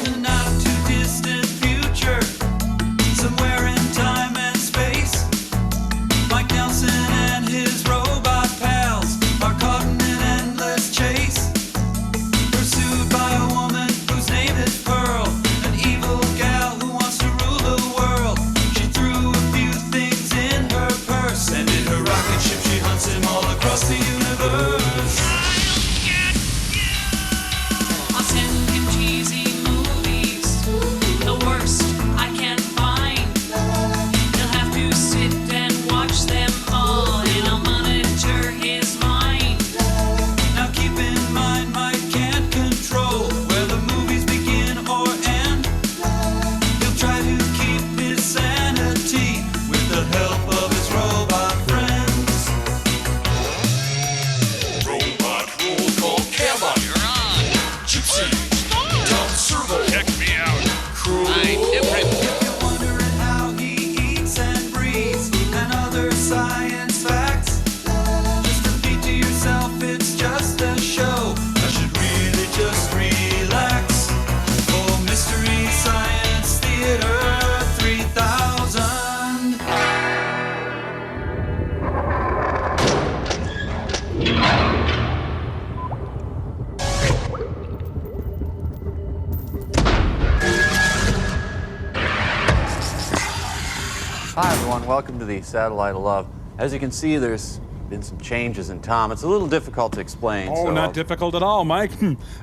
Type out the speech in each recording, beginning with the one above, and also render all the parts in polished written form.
a not too distant future, somewhere in time and space. Mike Nelson and his robot pals are caught in an endless chase, pursued by a woman whose name is Pearl, an evil gal who wants to rule the world. She threw a few things in her purse, and in her rocket ship she hunts him all across the universe. I'll send him cheesy movies, the worst I can find. He'll have to sit and watch them all, and I'll monitor his mind. Now keep in mind, Mike can't control where the movies begin or end. He'll try to keep his sanity with the help of his robot friends. Robot roll call camera. You're on. Gypsy. Tom Servo. Check me out. I'm different. If you're wondering how he eats and breathes and other science facts, just repeat to yourself it's just a show. I should really just relax. For Mystery Science Theater 3000. Hi everyone, welcome to the Satellite of Love. As you can see, there's been some changes in Tom. It's a little difficult to explain. Oh, so not difficult at all, Mike.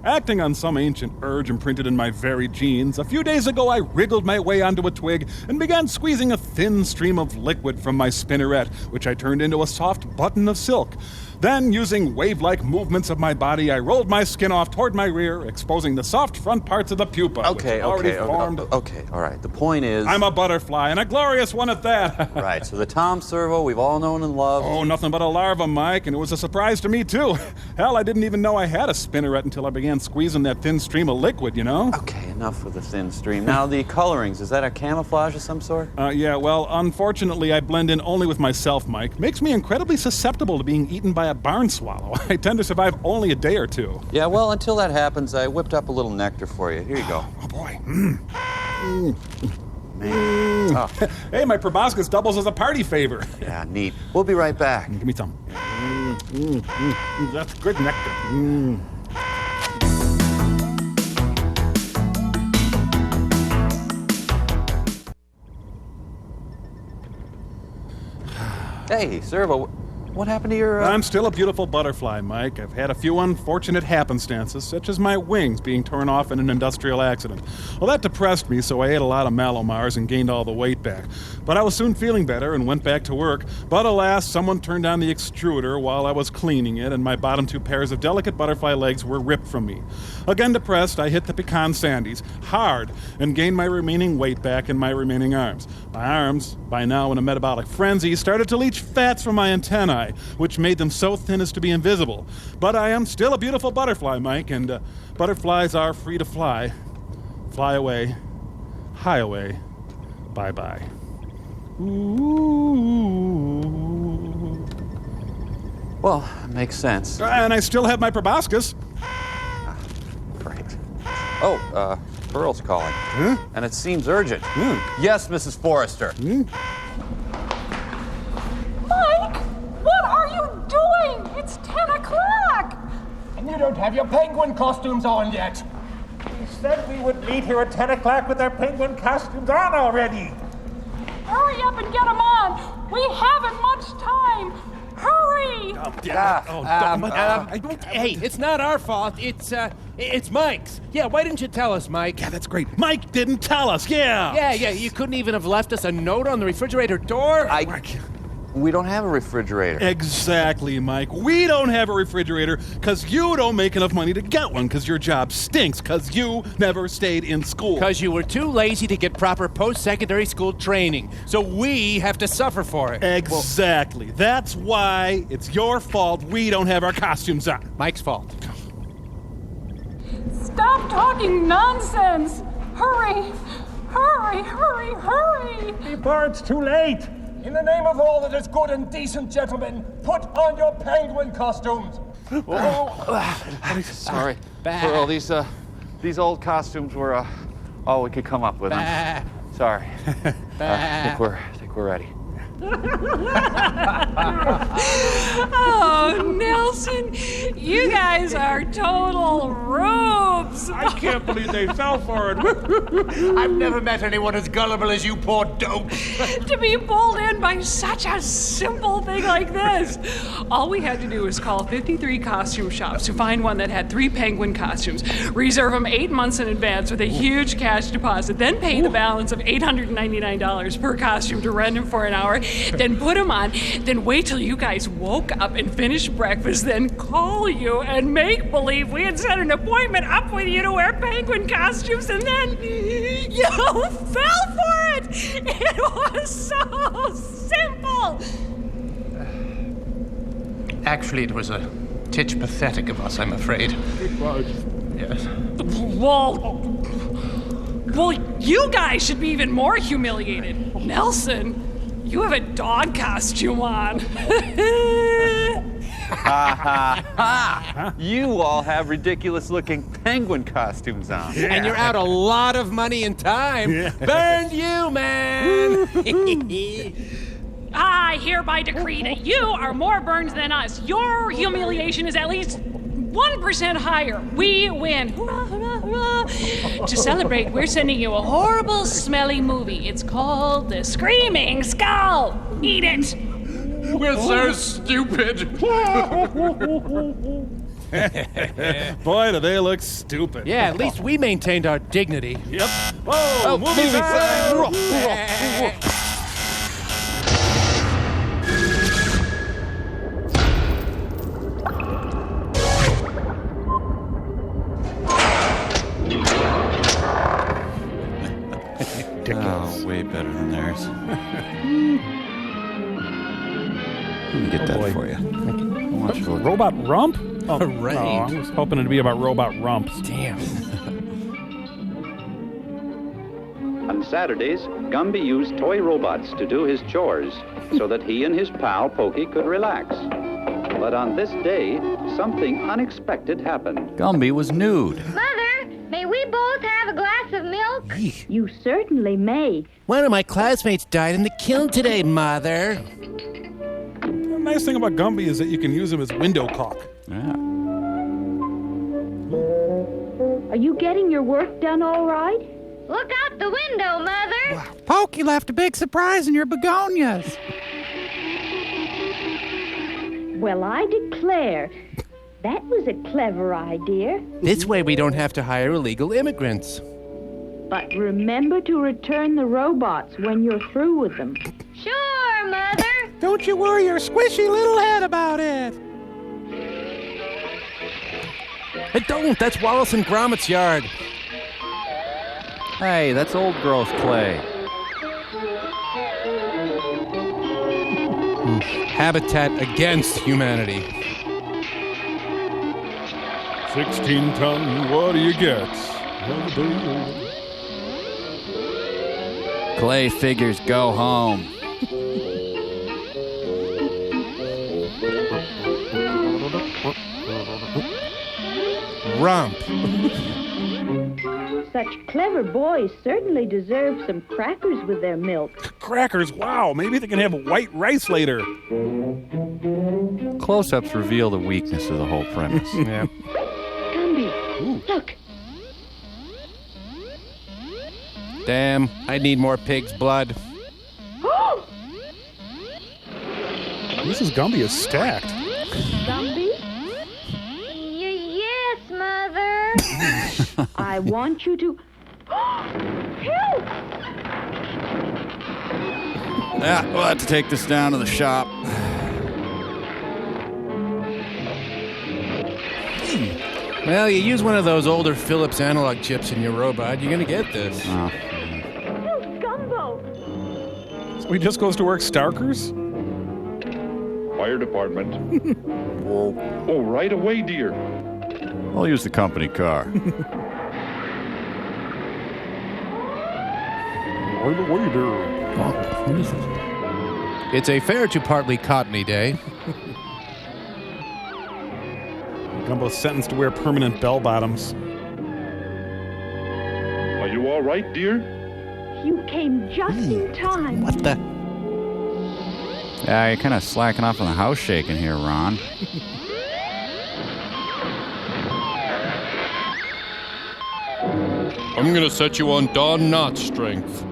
Acting on some ancient urge imprinted in my very genes, a few days ago I wriggled my way onto a twig and began squeezing a thin stream of liquid from my spinneret, which I turned into a soft button of silk. Then, using wave-like movements of my body, I rolled my skin off toward my rear, exposing the soft front parts of the pupa, which had already formed. Okay, all right. The point is... I'm a butterfly, and a glorious one at that. Right, so the Tom Servo we've all known and loved... Oh, nothing but a larva, Mike, and it was a surprise to me, too. Hell, I didn't even know I had a spinneret until I began squeezing that thin stream of liquid, you know? Okay, enough with the thin stream. Now, the colorings, is that a camouflage of some sort? Yeah, well, unfortunately, I blend in only with myself, Mike. Makes me incredibly susceptible to being eaten by a barn swallow. I tend to survive only a day or two. Yeah, well, until that happens, I whipped up a little nectar for you. Here you go. Oh, boy. Man. Oh, Hey, my proboscis doubles as a party favor. yeah, neat. We'll be right back. Give me some. That's good nectar. Hey, Servo, what happened to your... I'm still a beautiful butterfly, Mike. I've had a few unfortunate happenstances, such as my wings being torn off in an industrial accident. Well, that depressed me, so I ate a lot of Malomars and gained all the weight back. But I was soon feeling better and went back to work. But alas, someone turned on the extruder while I was cleaning it, and my bottom two pairs of delicate butterfly legs were ripped from me. Again depressed, I hit the pecan sandies hard and gained my remaining weight back in my remaining arms. My arms, by now in a metabolic frenzy, started to leach fats from my antennae, which made them so thin as to be invisible. But I am still a beautiful butterfly, Mike, and butterflies are free to fly. Fly away, high away, bye-bye. Ooh. Well, makes sense. And I still have my proboscis. Great. Oh, Pearl's calling. Huh? And it seems urgent. Yes, Mrs. Forrester. Mike, what are you doing? It's 10 o'clock. And you don't have your penguin costumes on yet. We said we would meet here at 10 o'clock with our penguin costumes on already. Hurry up and get them on. We haven't much time. Hurry. Hey, it's not our fault. It's Mike's. Yeah, why didn't you tell us, Mike? Yeah, that's great. Mike didn't tell us, Yeah, you couldn't even have left us a note on the refrigerator door? We don't have a refrigerator. Exactly, Mike. We don't have a refrigerator because you don't make enough money to get one because your job stinks because you never stayed in school. Because you were too lazy to get proper post-secondary school training. So we have to suffer for it. Exactly. That's why it's your fault we don't have our costumes on. Mike's fault. Stop talking nonsense. Hurry. Hurry. Before it's too late. In the name of all that is good and decent, gentlemen, put on your penguin costumes. Sorry, Pearl. These old costumes were Oh, we could come up with them. Sorry. I think we're ready. Oh, Nelson, you guys are total rubes. I can't believe they fell for it. I've never met anyone as gullible as you poor dope. To be pulled in by such a simple thing like this. All we had to do was call 53 costume shops to find one that had 3 penguin costumes, reserve them 8 months in advance with a huge cash deposit, then pay the balance of $899 per costume to rent them for an hour, then put them on, then wait till you guys woke up and finished breakfast, then call you and make believe we had set an appointment up with you to wear penguin costumes, and then you fell for it. It was so simple. Actually, it was a titch pathetic of us, I'm afraid. It was. Yes. Well, you guys should be even more humiliated. Nelson, you have a dog costume on. You all have ridiculous-looking penguin costumes on. And you're out a lot of money and time. Burn you, man! I hereby decree that you are more burned than us. Your humiliation is at least 1% higher. We win. Hurrah, hurrah, hurrah. To celebrate, we're sending you a horrible, smelly movie. It's called The Screaming Skull. Eat it. We're so stupid. Boy, do they look stupid. Yeah, at least we maintained our dignity. Yep. Whoa, movie sign. Oh, way better than theirs. Let me get that boy. for you. Watch for it. Robot rump? Oh, Hooray. oh, I was hoping it'd be about robot rumps. Damn. On Saturdays, Gumby used toy robots to do his chores so that he and his pal Pokey could relax. But on this day, something unexpected happened. Gumby was nude. Mother, may we both have a glass of milk? You certainly may. One of my classmates died in the kiln today, Mother. The nice thing about Gumby is that you can use him as window caulk. Yeah. Are you getting your work done all right? Look out the window, Mother. Pokey left a big surprise in your begonias. Well, I declare, that was a clever idea. This way we don't have to hire illegal immigrants. But remember to return the robots when you're through with them. Sure, Mother. Don't you worry your squishy little head about it. Don't. That's Wallace and Gromit's yard. Hey, that's old growth clay. Habitat against humanity. 16 ton, what do you get? Clay figures go home. Rump. Such clever boys certainly deserve some crackers with their milk. Crackers, wow, maybe they can have white rice later. Close-ups reveal the weakness of the whole premise. Yeah. Gumby, look. Damn, I need more pig's blood. Mrs. Gumby is stacked. Gumby? Yes, Mother. I want you to... Help! Yeah, we'll have to take this down to the shop. Well, you use one of those older Philips analog chips in your robot, you're gonna get this. Oh. Help, Gumbo! So he just goes to work Starkers? Fire department. Oh, right away, dear. I'll use the company car. What is this? It's a fair to partly cottony day. Gumbo's sentenced to wear permanent bell bottoms. Are you all right, dear? You came just in time. What the? Yeah, you're kind of slacking off on the house shaking here, Ron. I'm gonna set you on Don Knotts strength.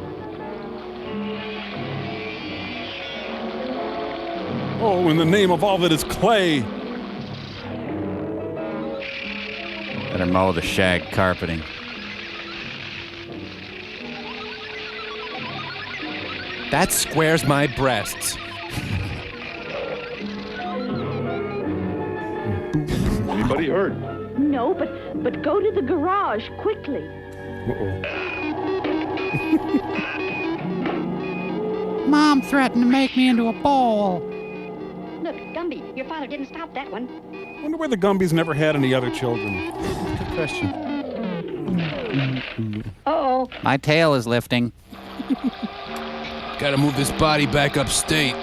Oh, in the name of all that is clay. Better mow the shag carpeting. That squares my breasts. Anybody hurt? No, but go to the garage quickly. Mom threatened to make me into a bowl. Look, Gumby, your father didn't stop that one. Wonder why the Gumbies never had any other children. Good question. Uh-oh. My tail is lifting. Gotta move this body back upstate.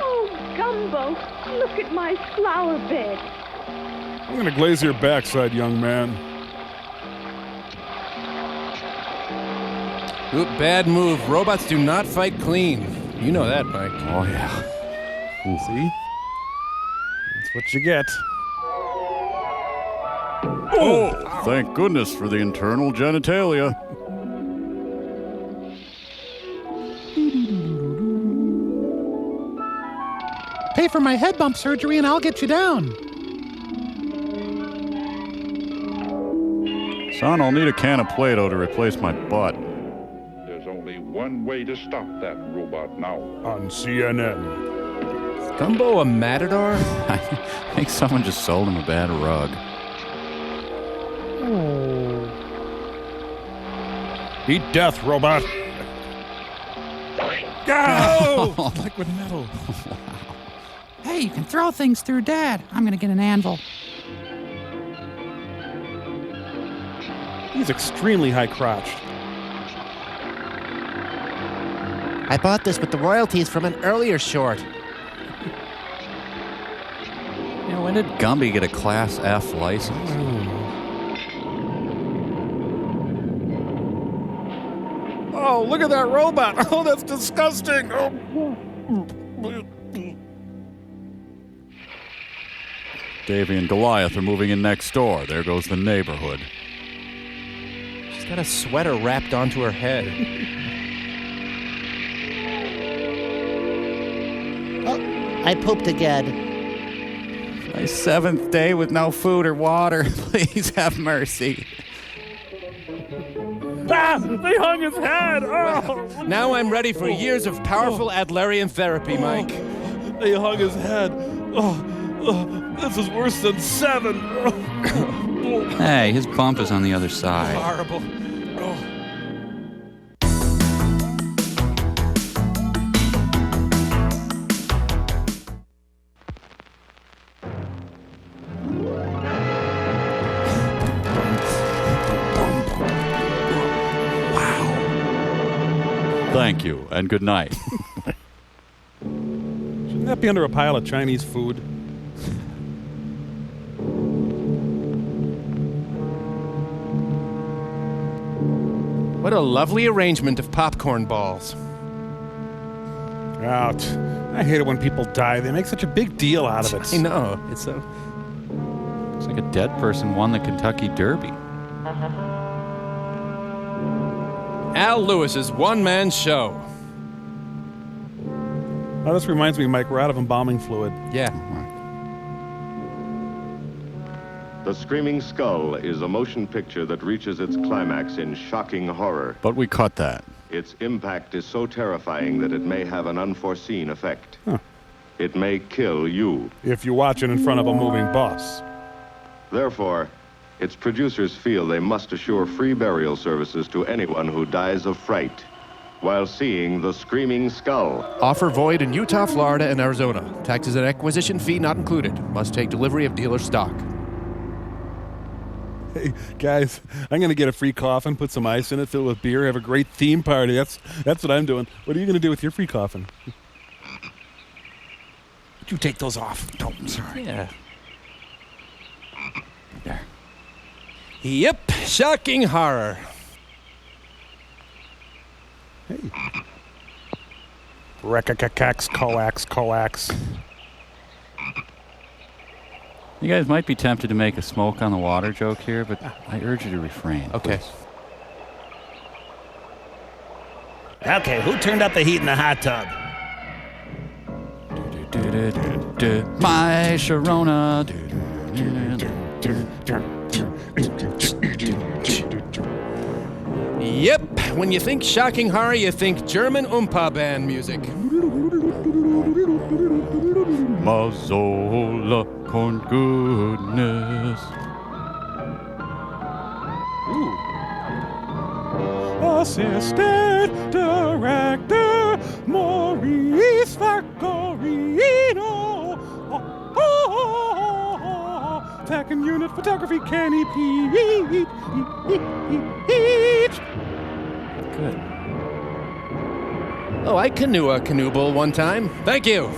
Oh, Gumbo, look at my flower bed. I'm gonna glaze your backside, young man. Oop, bad move. Robots do not fight clean. You know that, Mike. Oh, yeah. See? That's what you get. Oh, thank goodness for the internal genitalia. Pay for my head bump surgery and I'll get you down. Son, I'll need a can of Play-Doh to replace my butt. There's only one way to stop that robot now. On CNN. Is Gumbo a matador? I think someone just sold him a bad rug. Eat death, robot. Go! Liquid metal. Hey, you can throw things through Dad. I'm gonna get an anvil. He's extremely high-crotched. I bought this with the royalties from an earlier short. You know, when did Gumby get a Class F license? Oh, look at that robot. Oh, that's disgusting. Oh. Davy and Goliath are moving in next door. There goes the neighborhood. She's got a sweater wrapped onto her head. Oh, I pooped again. My 7th day with no food or water. Please have mercy. Ah! They hung his head! Oh! Now I'm ready for years of powerful Adlerian therapy, Mike. They hung his head. This is worse than 7. Hey, his bump is on the other side. Horrible. Thank you, and good night. Shouldn't that be under a pile of Chinese food? What a lovely arrangement of popcorn balls. Ouch. I hate it when people die. They make such a big deal out of it. I know. It's so... Looks like a dead person won the Kentucky Derby. Al Lewis's one-man show. Oh, this reminds me, Mike, we're out of embalming fluid. Yeah. The Screaming Skull is a motion picture that reaches its climax in shocking horror. But we cut that. Its impact is so terrifying that it may have an unforeseen effect. It may kill you. If you watch it in front of a moving bus. Therefore, its producers feel they must assure free burial services to anyone who dies of fright while seeing The Screaming Skull. Offer void in Utah, Florida, and Arizona. Taxes and acquisition fee not included. Must take delivery of dealer stock. Hey, guys, I'm going to get a free coffin, put some ice in it, fill it with beer, have a great theme party. That's what I'm doing. What are you going to do with your free coffin? You take those off. Oh, I'm sorry. Yeah. There. Yep, shocking horror. Hey. Rekakax, coax. You guys might be tempted to make a smoke on the water joke here, but I urge you to refrain. Okay. Please. Okay, who turned up the heat in the hot tub? My Sharona. Yep, when you think shocking horror, you think German Oompa band music. Mazola con goodness. Assistant Director Maurice Factorino. Second unit photography, Kenny Peach. Good. Oh, I canoe a canoe bowl one time. Thank you.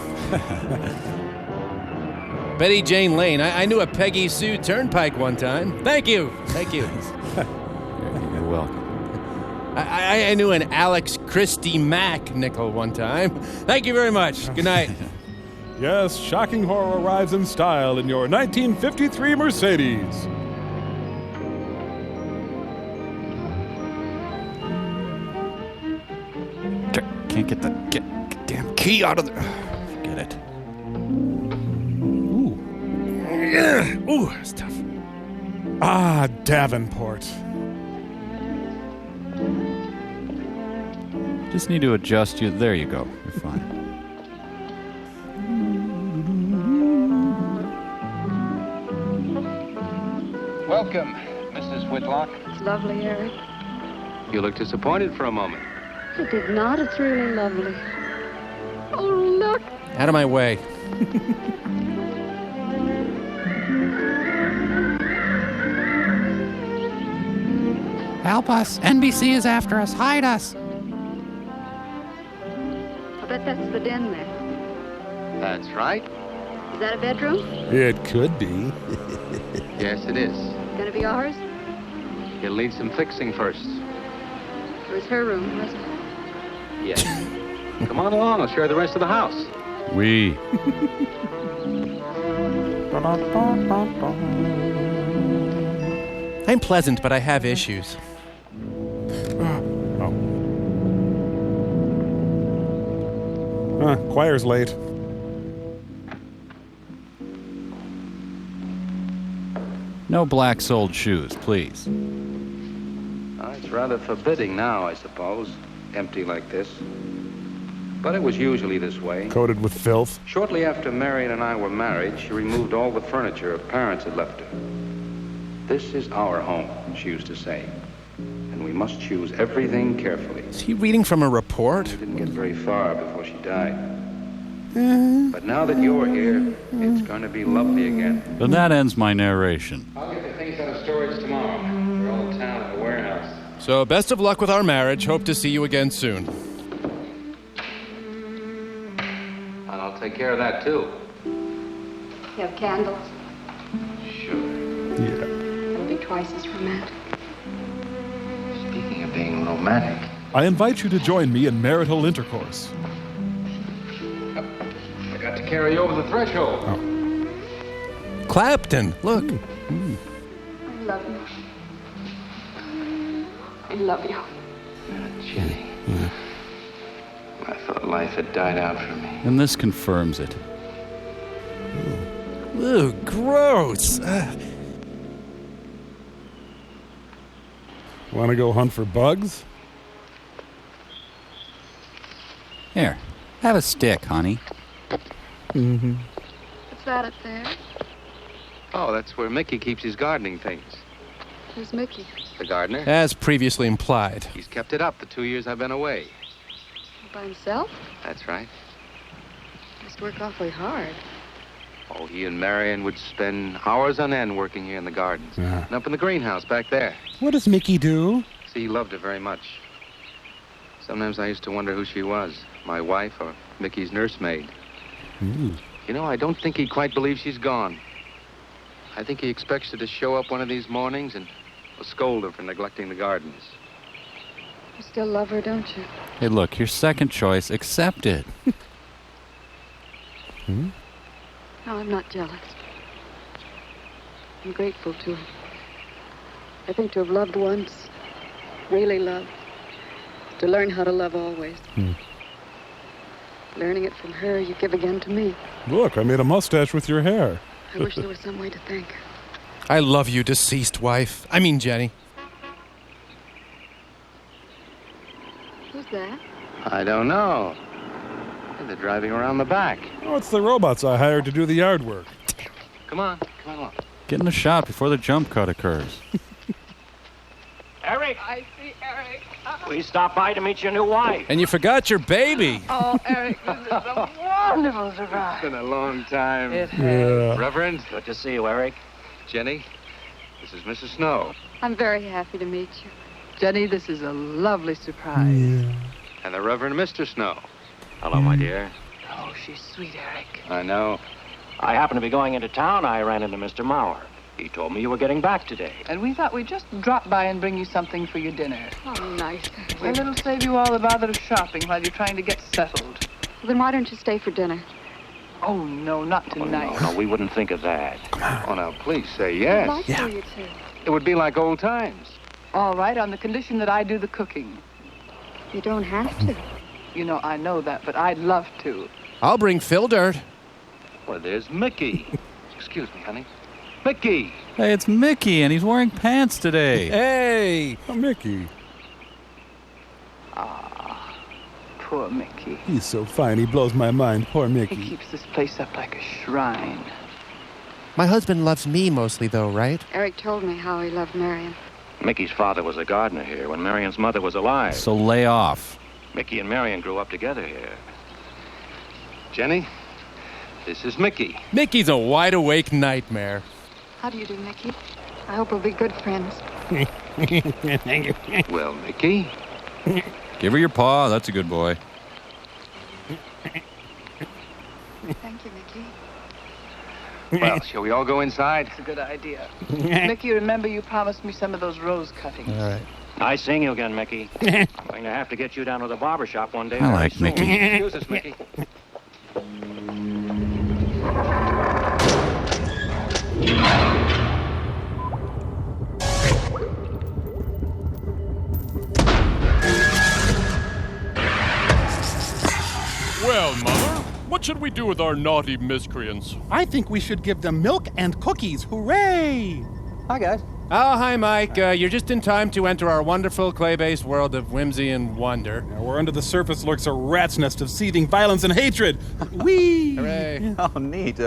Betty Jane Lane. I knew a Peggy Sue Turnpike one time. Thank you. Thank you. You're welcome. I knew an Alex Christie Mack nickel one time. Thank you very much. Good night. Yes, shocking horror arrives in style in your 1953 Mercedes. Can't get the damn key out of there. Forget it. Ooh, that's tough. Ah, Davenport. Just need to adjust you. There you go. You're fine. Welcome, Mrs. Whitlock. It's lovely, Eric. You look disappointed for a moment. It did not. It's really lovely. Oh, look. Out of my way. Help us. NBC is after us. Hide us. I bet that's the den there. That's right. Is that a bedroom? It could be. Yes, it is. Gonna be ours? It'll need some fixing first. It was her room, wasn't it? Yes. Come on along. I'll show you the rest of the house. We. I'm pleasant, but I have issues. Choir's late. No black-soled shoes, please. It's rather forbidding now, I suppose. Empty like this. But it was usually this way. Coated with filth. Shortly after Marion and I were married, she removed all the furniture her parents had left her. This is our home, she used to say. And we must choose everything carefully. Is he reading from a report? We didn't get very far before she died. But now that you're here, it's going to be lovely again. Then that ends my narration. I'll get the things out of storage tomorrow. They're all down at the warehouse. So best of luck with our marriage. Hope to see you again soon. And I'll take care of that, too. You have candles? Sure. Yeah. It'll be twice as romantic. Speaking of being romantic, I invite you to join me in marital intercourse. I got to carry you over the threshold. Clapton, look. I love you. I love you. Jenny. I thought life had died out for me. And this confirms it. Ew, gross. Want to go hunt for bugs? Here, have a stick, honey. Mm-hmm. What's that up there? Oh, that's where Mickey keeps his gardening things. Who's Mickey? The gardener. As previously implied. He's kept it up the 2 years I've been away. By himself? That's right. Must work awfully hard. Oh, he and Marion would spend hours on end working here in the gardens. Yeah. And up in the greenhouse back there. What does Mickey do? See, he loved her very much. Sometimes I used to wonder who she was, my wife or Mickey's nursemaid. Ooh. You know, I don't think he quite believes she's gone. I think he expects her to show up one of these mornings and I'll scold her for neglecting the gardens. You still love her, don't you? Hey, look, your second choice. Accept it. No, I'm not jealous. I'm grateful to her. I think to have loved once, really loved, to learn how to love always. Learning it from her, you give again to me. Look, I made a mustache with your hair. I wish there was some way to thank her. I love you, deceased wife. I mean, Jenny. Who's that? I don't know. They're driving around the back. Oh, it's the robots I hired to do the yard work. Come on along. Get in the shot before the jump cut occurs. Eric, I see Eric. we stopped by to meet your new wife. And you forgot your baby. Oh, Eric, this is a wonderful surprise. It's been a long time. It has. Yeah. Reverend, Good to see you, Eric. Jenny, this is Mrs. Snow. I'm very happy to meet you. Jenny, this is a lovely surprise. And the Reverend Mr. Snow. Hello, my dear. Oh, she's sweet, Eric. I know. I happened to be going into town. I ran into Mr. Mauer. He told me you were getting back today. And we thought we'd just drop by and bring you something for your dinner. Oh, nice. And it'll save you all the bother of shopping while you're trying to get settled. Well, then why don't you stay for dinner? Oh, no, not tonight. No, we wouldn't think of that. Oh, now, please say yes. I'd like for you to. It would be like old times. All right, on the condition that I do the cooking. You don't have to. You know, I know that, but I'd love to. I'll bring Phil Dirt. Well, there's Mickey. Excuse me, honey. Mickey! Hey, it's Mickey, and he's wearing pants today. Hey! Oh, Mickey. Ah, poor Mickey. He's so fine, he blows my mind. Poor He Mickey. keeps this place up like a shrine. My husband loves me mostly, though, right? Eric told me how he loved Marion. Mickey's father was a gardener here when Marion's mother was alive. So lay off. Mickey and Marion grew up together here. Jenny, this is Mickey. Mickey's a wide-awake nightmare. How do you do, Mickey? I hope we'll be good friends. Well, Mickey. Give her your paw. That's a good boy. Thank you, Mickey. Well, shall we all go inside? It's a good idea. Mickey, remember you promised me some of those rose cuttings. All right. Nice seeing you again, Mickey. I'm going to have to get you down to the barber shop one day. I like very soon. Mickey. Excuse us, Mickey. Well, Mother, what should we do with our naughty miscreants? I think we should give them milk and cookies. Hooray! Hi, guys. Oh, hi, Mike. You're just in time to enter our wonderful clay-based world of whimsy and wonder. Now, where under the surface lurks a rat's nest of seething violence and hatred. Whee! Hooray. Oh, neat.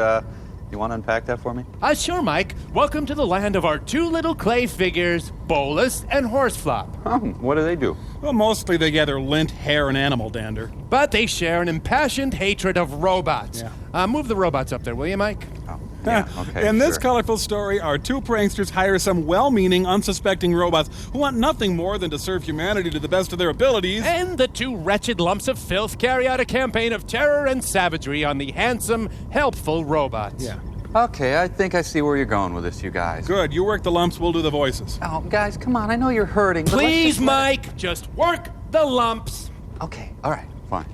You want to unpack that for me? Sure, Mike. Welcome to the land of our two little clay figures, Bolus and Horseflop. Oh, what do they do? Well, mostly they gather lint, hair, and animal dander. But they share an impassioned hatred of robots. Yeah. Move the robots up there, will you, Mike? Oh, yeah, okay, In this sure. colorful story, our two pranksters hire some well-meaning, unsuspecting robots who want nothing more than to serve humanity to the best of their abilities. And the two wretched lumps of filth carry out a campaign of terror and savagery on the handsome, helpful robots. Yeah. Okay, I think I see where you're going with this, you guys. Good. You work the lumps, we'll do the voices. Oh, guys, come on. I know you're hurting. but let's Please, just let Mike, just work the lumps. it- Okay, all right, fine.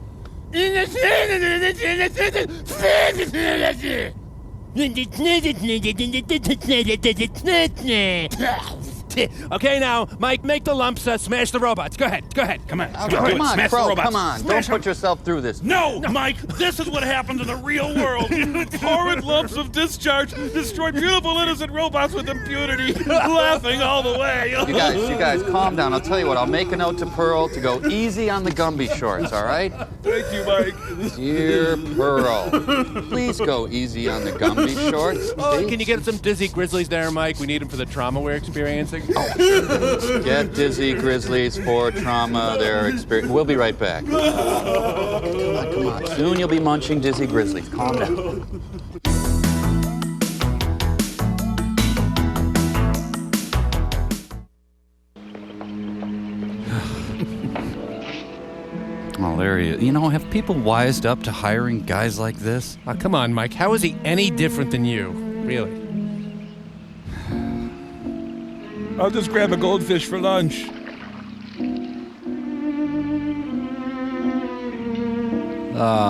Okay, now, Mike, make the lumps smash the robots. Go ahead. Come on. Come on, Smash the Crow, robots. come on. Smash Don't put yourself through this. No, Mike, this is what happens in the real world. Horrid lumps of discharge destroy beautiful, innocent robots with impunity, laughing all the way. You guys, calm down. I'll tell you what, I'll make a note to Pearl to go easy on the Gumby shorts, all right? Thank you, Mike. Dear Pearl, please go easy on the Gumby shorts. Oh, can you get some Dizzy Grizzlies there, Mike? We need them for the trauma we're experiencing. Get Dizzy Grizzlies for trauma, their experience. We'll be right back. Come on. Soon you'll be munching Dizzy Grizzlies. Calm down. Oh, there he is. You know, have people wised up to hiring guys like this? Oh, come on, Mike. How is he any different than you? Really? I'll just grab a goldfish for lunch.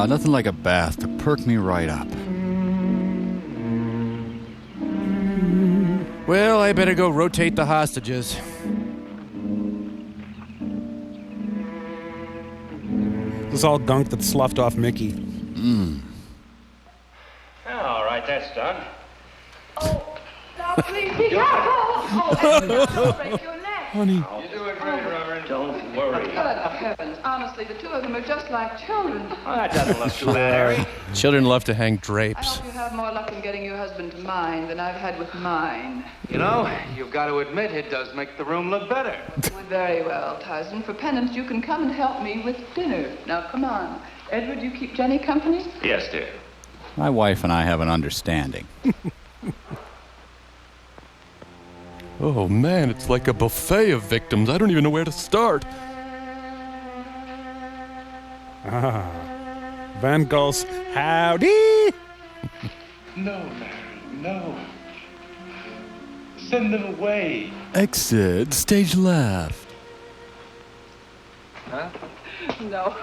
Nothing like a bath to perk me right up. Well, I better go rotate the hostages. This is all gunk that's sloughed off Mickey. All right, that's done. Now, please be careful. Don't break your neck. Honey. You're doing great, Reverend. Don't worry. Good heavens. Honestly, the two of them are just like children. Oh, that doesn't look too bad, Harry. Children love to hang I drapes. hope you have more luck in getting your husband to mine than I've had with mine. You know, you've got to admit it does make the room look better. Very well, Tarzan. For penance, you can come and help me with dinner. Now, come on. Edward, you keep Jenny company? Yes, dear. My wife and I have an understanding. Oh, man, it's like a buffet of victims. I don't even know where to start. Van Gul's howdy! No, Larry, no. Send them away. Exit, stage left. Huh? No.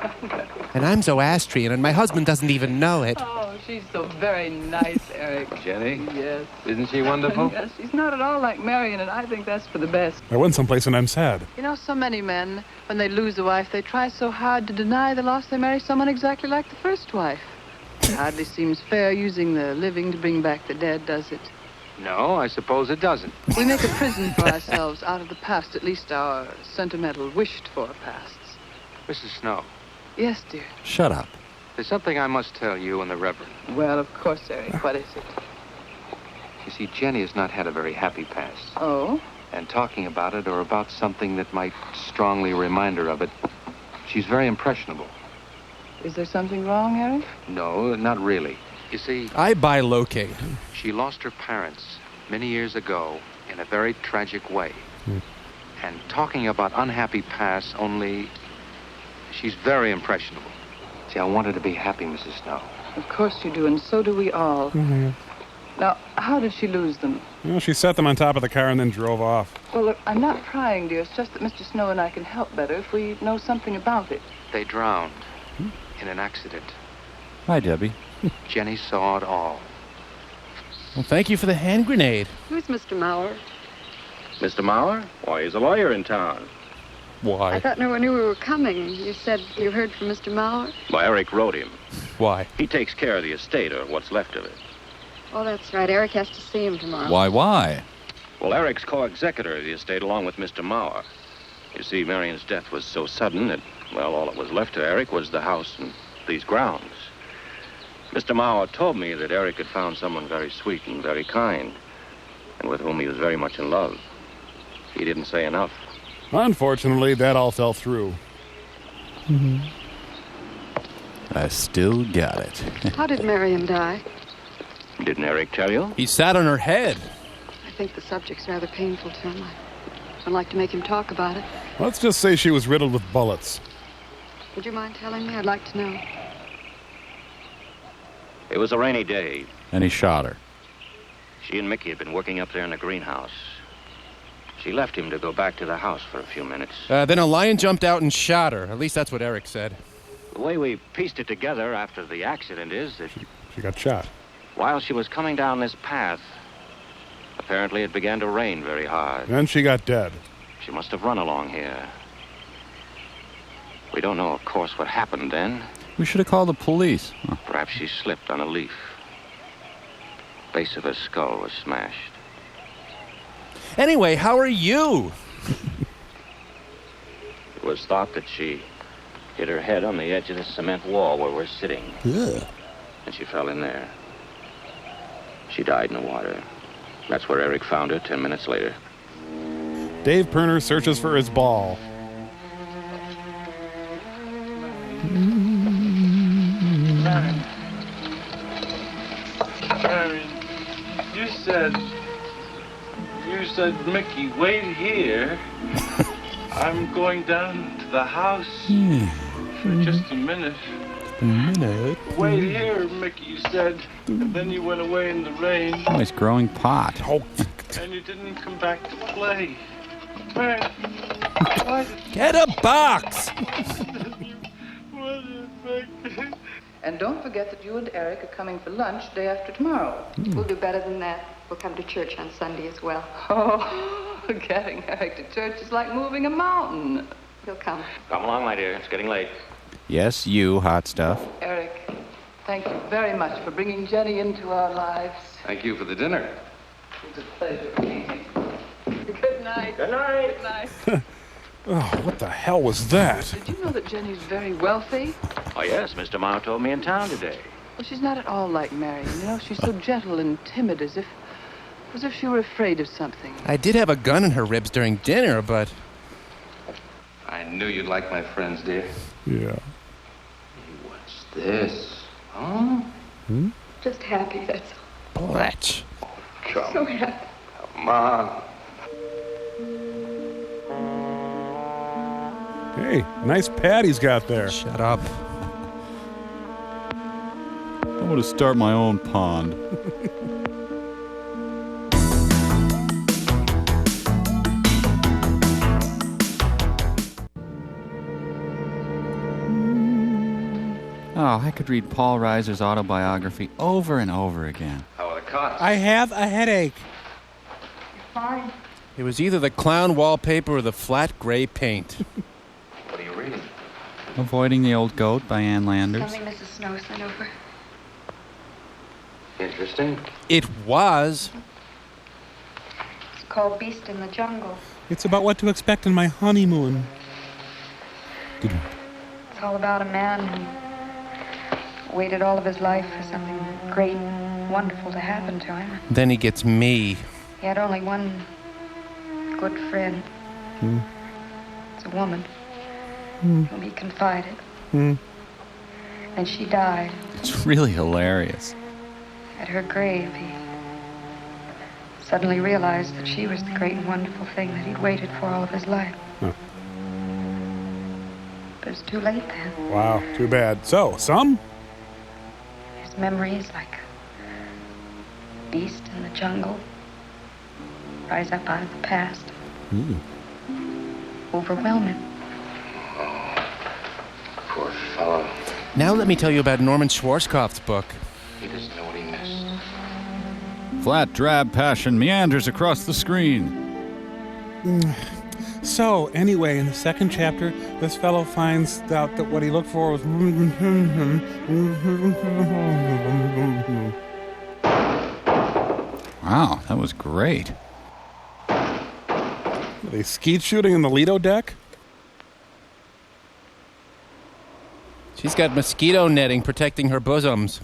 And I'm Zoroastrian, and my husband doesn't even know it. Oh, she's so very nice, Eric. Jenny? Yes. Isn't she wonderful? Yes, she's not at all like Marion, and I think that's for the best. I went someplace and I'm sad. You know, so many men, when they lose a wife, they try so hard to deny the loss they marry someone exactly like the first wife. It hardly seems fair using the living to bring back the dead, does it? No, I suppose it doesn't. We make a prison for ourselves out of the past, at least our sentimental, wished-for pasts. Mrs. Snow, Yes, dear. Shut up. there's something I must tell you and the Reverend. Well, of course, Eric. What is it? You see, Jenny has not had a very happy past. Oh? And talking about it or about something that might strongly remind her of it, she's very impressionable. Is there something wrong, Eric? No, not really. You see, I bilocate. she lost her parents many years ago in a very tragic way. And talking about unhappy pasts only, she's very impressionable. See, I want her to be happy, Mrs. Snow. Of course you do, and so do we all. Mm-hmm. Now, how did she lose them? Well, she set them on top of the car and then drove off. Well, look, I'm not prying, dear. It's just that Mr. Snow and I can help better if we know something about it. They drowned in an accident. Hi, Debbie. Jenny saw it all. Well, thank you for the hand grenade. Who's Mr. Maurer? Mr. Maurer? Why, he's a lawyer in town. Why? I thought no one knew we were coming. You said you heard from Mr. Maurer? Well, Eric wrote him. Why? He takes care of the estate, or what's left of it. Oh, that's right. Eric has to see him tomorrow. Why? Well, Eric's co-executor of the estate along with Mr. Maurer. You see, Marion's death was so sudden that, well, all that was left to Eric was the house and these grounds. Mr. Maurer told me that Eric had found someone very sweet and very kind, and with whom he was very much in love. He didn't say enough. Unfortunately, that all fell through. I still got it. How did Marion die? Didn't Eric tell you? He sat on her head. I think the subject's rather painful to him. I'd like to make him talk about it. Let's just say she was riddled with bullets. Would you mind telling me? I'd like to know. It was a rainy day. And he shot her. She and Mickey had been working up there in the greenhouse. She left him to go back to the house for a few minutes. Then a lion jumped out and shot her. At least that's what Eric said. The way we pieced it together after the accident is that She got shot. while she was coming down this path, apparently it began to rain very hard. Then she got dead. She must have run along here. We don't know, of course, what happened then. We should have called the police. Huh. Perhaps she slipped on a leaf. Base of her skull was smashed. Anyway, how are you? It was thought that she hit her head on the edge of the cement wall where we're sitting. Yeah. And she fell in there. She died in the water. That's where Eric found her 10 minutes later. Dave Perner searches for his ball. Marion, you said, Mickey, wait here. I'm going down to the house for just a minute. Wait here, Mickey, you said. And then you went away in the rain. Oh, he's growing pot. Oh. And you didn't come back to play. Get a box! And don't forget that you and Eric are coming for lunch day after tomorrow. We'll do better than that. We'll come to church on Sunday as well. Oh, getting Eric to church is like moving a mountain. He'll come. Come along, my dear. It's getting late. Yes, you, hot stuff. Eric, thank you very much for bringing Jenny into our lives. Thank you for the dinner. It's a pleasure. Good night. Good night. Good night. Oh, what the hell was that? Did you know that Jenny's very wealthy? Oh, yes, Mr. Mao told me in town today. Well, she's not at all like Marion. You know, she's so gentle and timid, as if she were afraid of something. I did have a gun in her ribs during dinner, but... I knew you'd like my friends, dear. Yeah. What's this? Huh? Just happy, that's all. Bletch. Come, So happy. come on. Hey, nice pad he's got there. Shut up. I want to start my own pond. Oh, I could read Paul Reiser's autobiography over and over again. How are the cots? I have a headache. Fine. It was either the clown wallpaper or the flat gray paint. What are you reading? Avoiding the Old Goat by Ann Landers. Something Mrs. Snow sent over. Interesting. It was. It's called Beast in the Jungle. It's about what to expect in my honeymoon. It's all about a man who waited all of his life for something great and wonderful to happen to him. Then he gets me. He had only one good friend. It's a woman whom he confided. And she died. It's really hilarious. At her grave, he suddenly realized that she was the great and wonderful thing that he'd waited for all of his life. Huh. But it's too late then. Wow, too bad. So, some? His memories, like a beast in the jungle, rise up out of the past. Overwhelm him. Poor fellow. Now let me tell you about Norman Schwarzkopf's book. He doesn't know what he missed. Flat, drab passion meanders across the screen. So, anyway, in the second chapter, this fellow finds out that what he looked for was... Wow, that was great. Are they skeet shooting in the Lido deck? She's got mosquito netting protecting her bosoms.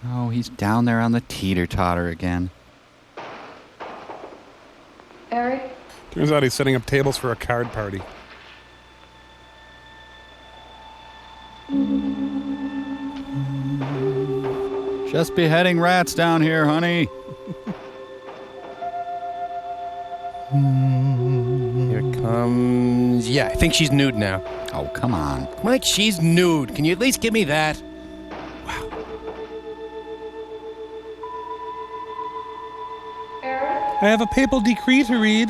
Oh, he's down there on the teeter-totter again. Eric? Turns out he's setting up tables for a card party. Just beheading rats down here, honey. Here comes... Yeah, I think she's nude now. Oh, come on. Mike, she's nude. Can you at least give me that? I have a papal decree to read.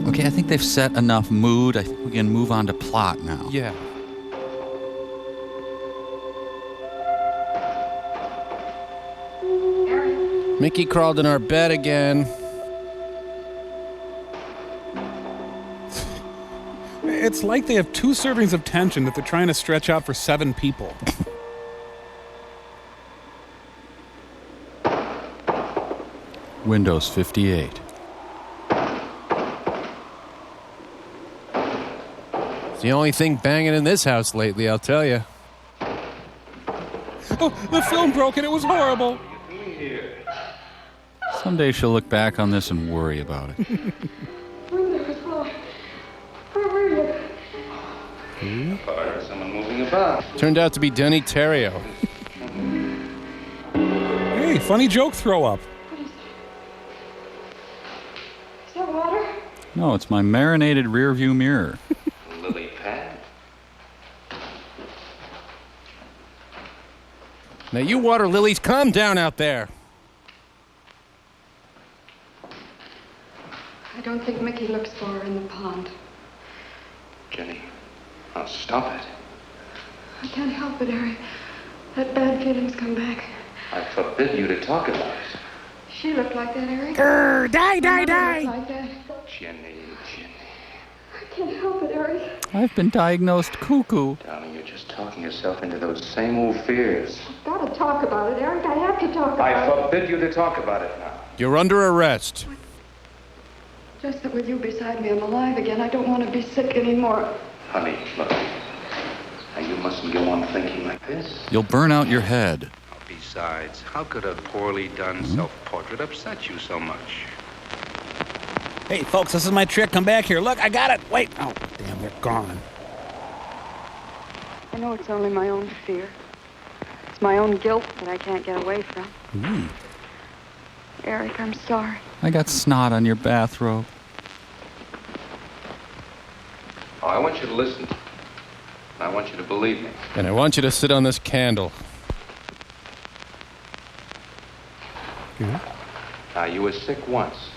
Okay, I think they've set enough mood. I think we can move on to plot now. Yeah. Mickey crawled in our bed again. It's like they have 2 servings of tension that they're trying to stretch out for 7 people. Windows 58. It's the only thing banging in this house lately, I'll tell you. Oh, the film broke and it was horrible. Someday she'll look back on this and worry about it. I heard someone moving about. Turned out to be Denny Terrio. Hey, funny joke throw up. Is that water? No, it's my marinated rear view mirror. Lily pad. Now, you water lilies, calm down out there. I don't think Mickey looks for her in the pond. Jenny, now stop it. I can't help it, Eric. That bad feeling's come back. I forbid you to talk about it. She looked like that, Eric. Grr, die, die, My mother die. looked like that. Jenny. I can't help it, Eric. I've been diagnosed cuckoo. Darling, you're just talking yourself into those same old fears. I've got to talk about it, Eric. I have to talk about I it. forbid you to talk about it now. You're under arrest. Just that with you beside me, I'm alive again. I don't want to be sick anymore. Honey, look. Now, you mustn't go on thinking like this. You'll burn out your head. Besides, how could a poorly done self-portrait upset you so much? Hey, folks, this is my trick. Come back here. Look, I got it. Wait. Oh, damn, they're gone. I know it's only my own fear. It's my own guilt that I can't get away from. Ooh. Eric, I'm sorry. I got snot on your bathrobe. Oh, I want you to listen. I want you to believe me. And I want you to sit on this candle. Now, you were sick once.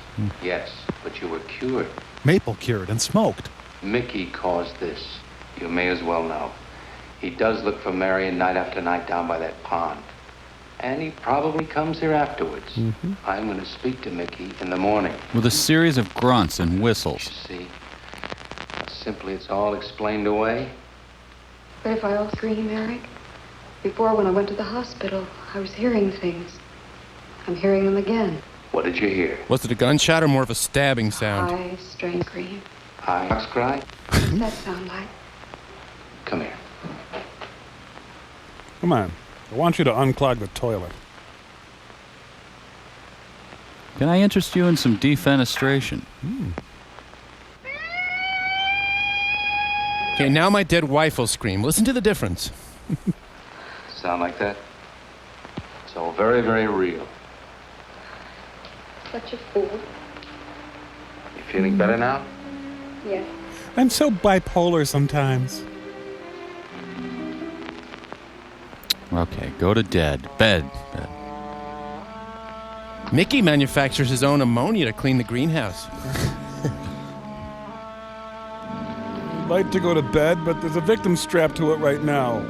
Yes, but you were cured. Maple cured and smoked. Mickey caused this. You may as well know. He does look for Marion night after night down by that pond. And he probably comes here afterwards. Mm-hmm. I'm going to speak to Mickey in the morning. With a series of grunts and whistles. See? Simply, it's all explained away. But if I all scream, Eric? Before, when I went to the hospital, I was hearing things. I'm hearing them again. What did you hear? Was it a gunshot or more of a stabbing sound? High, strained scream. High ox cry? What's that sound like? Come here. Come on. I want you to unclog the toilet. Can I interest you in some defenestration? Okay, now my dead wife will scream. Listen to the difference. Sound like that? It's all very, very real. Such a fool. You feeling better now? Yes. I'm so bipolar sometimes. Okay, go to bed. Mickey manufactures his own ammonia to clean the greenhouse. I'd like to go to bed, but there's a victim strapped to it right now.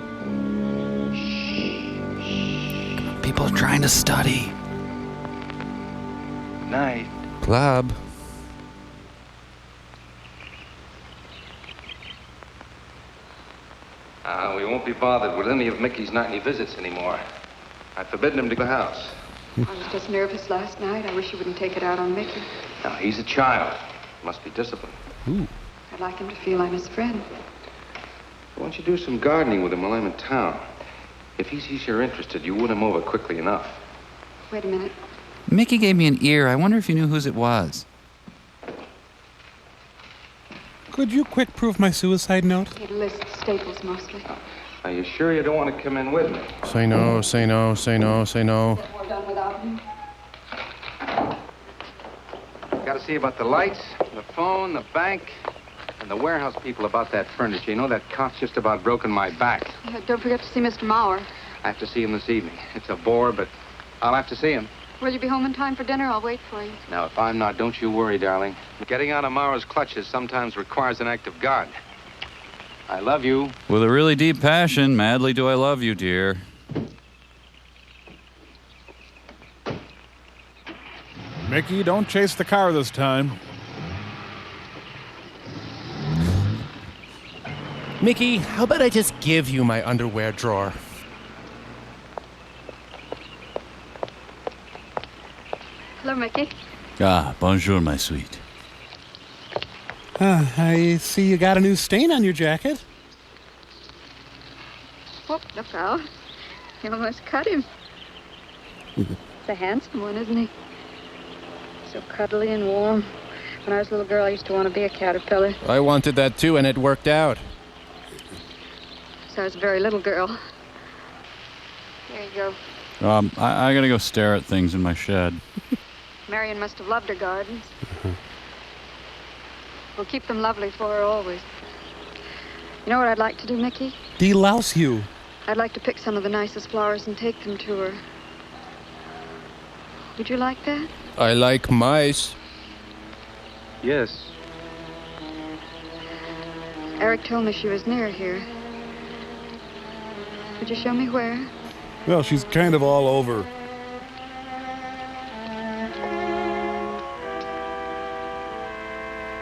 People are trying to study. Night. Club. We won't be bothered with any of Mickey's nightly visits anymore. I've forbidden him to the house. I was just nervous last night. I wish you wouldn't take it out on Mickey. Now, he's a child. Must be disciplined. I'd like him to feel I'm his friend. Why don't you do some gardening with him while I'm in town? If he sees you're interested, you win him over quickly enough. Wait a minute. Mickey gave me an ear. I wonder if you knew whose it was. Could you quick proof my suicide note? It lists Staples mostly. Are you sure you don't want to come in with me? Say no, say no, say no, say no. We're done without him. Got to see about the lights, the phone, the bank, and the warehouse people about that furniture. You know, that cot's just about broken my back. Yeah, don't forget to see Mr. Mauer. I have to see him this evening. It's a bore, but I'll have to see him. Will you be home in time for dinner? I'll wait for you. Now, if I'm not, don't you worry, darling. Getting out of Mara's clutches sometimes requires an act of God. I love you. With a really deep passion, madly do I love you, dear. Mickey, don't chase the car this time. Mickey, how about I just give you my underwear drawer? Hello, Mickey. Ah, bonjour, my sweet. I see you got a new stain on your jacket. Oh, look out. You almost cut him. It's a handsome one, isn't he? So cuddly and warm. When I was a little girl, I used to want to be a caterpillar. I wanted that too, and it worked out. So I was a very little girl. There you go. I gotta go stare at things in my shed. Marion must have loved her gardens. We'll keep them lovely for her always. You know what I'd like to do, Mickey? Delouse you. I'd like to pick some of the nicest flowers and take them to her. Would you like that? I like mice. Yes. Eric told me she was near here. Could you show me where? Well, she's kind of all over.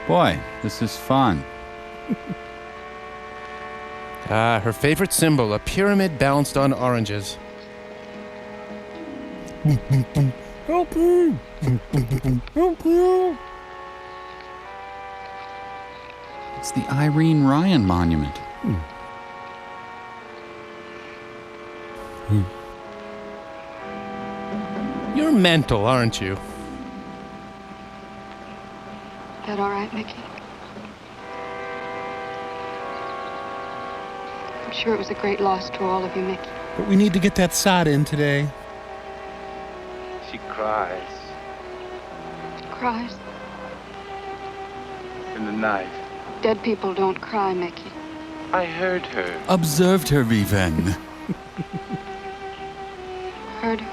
Boy, this is fun. Her favorite symbol, a pyramid balanced on oranges. Help me! Help me! It's the Irene Ryan Monument. You're mental, aren't you? That all right, Mickey? I'm sure it was a great loss to all of you, Mickey. But we need to get that sod in today. She cries Cries? in the night. Dead people don't cry, Mickey. I heard her. Observed her even. Heard her?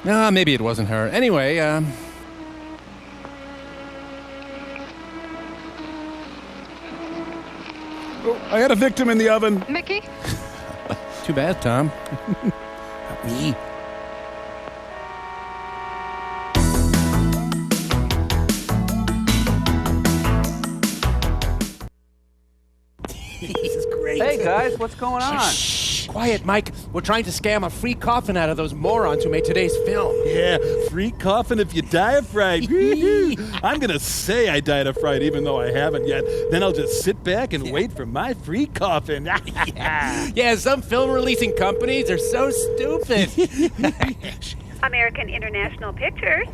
No, maybe it wasn't her. Anyway, Oh, I had a victim in the oven. Mickey? Too bad, Tom. Help me. He's great. Hey, guys, what's going on? Shh, quiet, Mike. We're trying to scam a free coffin out of those morons who made today's film. Yeah, free coffin if you die of fright. I'm going to say I died of fright even though I haven't yet. Then I'll just sit back and wait for my free coffin. Yeah, some film releasing companies are so stupid. American International Pictures.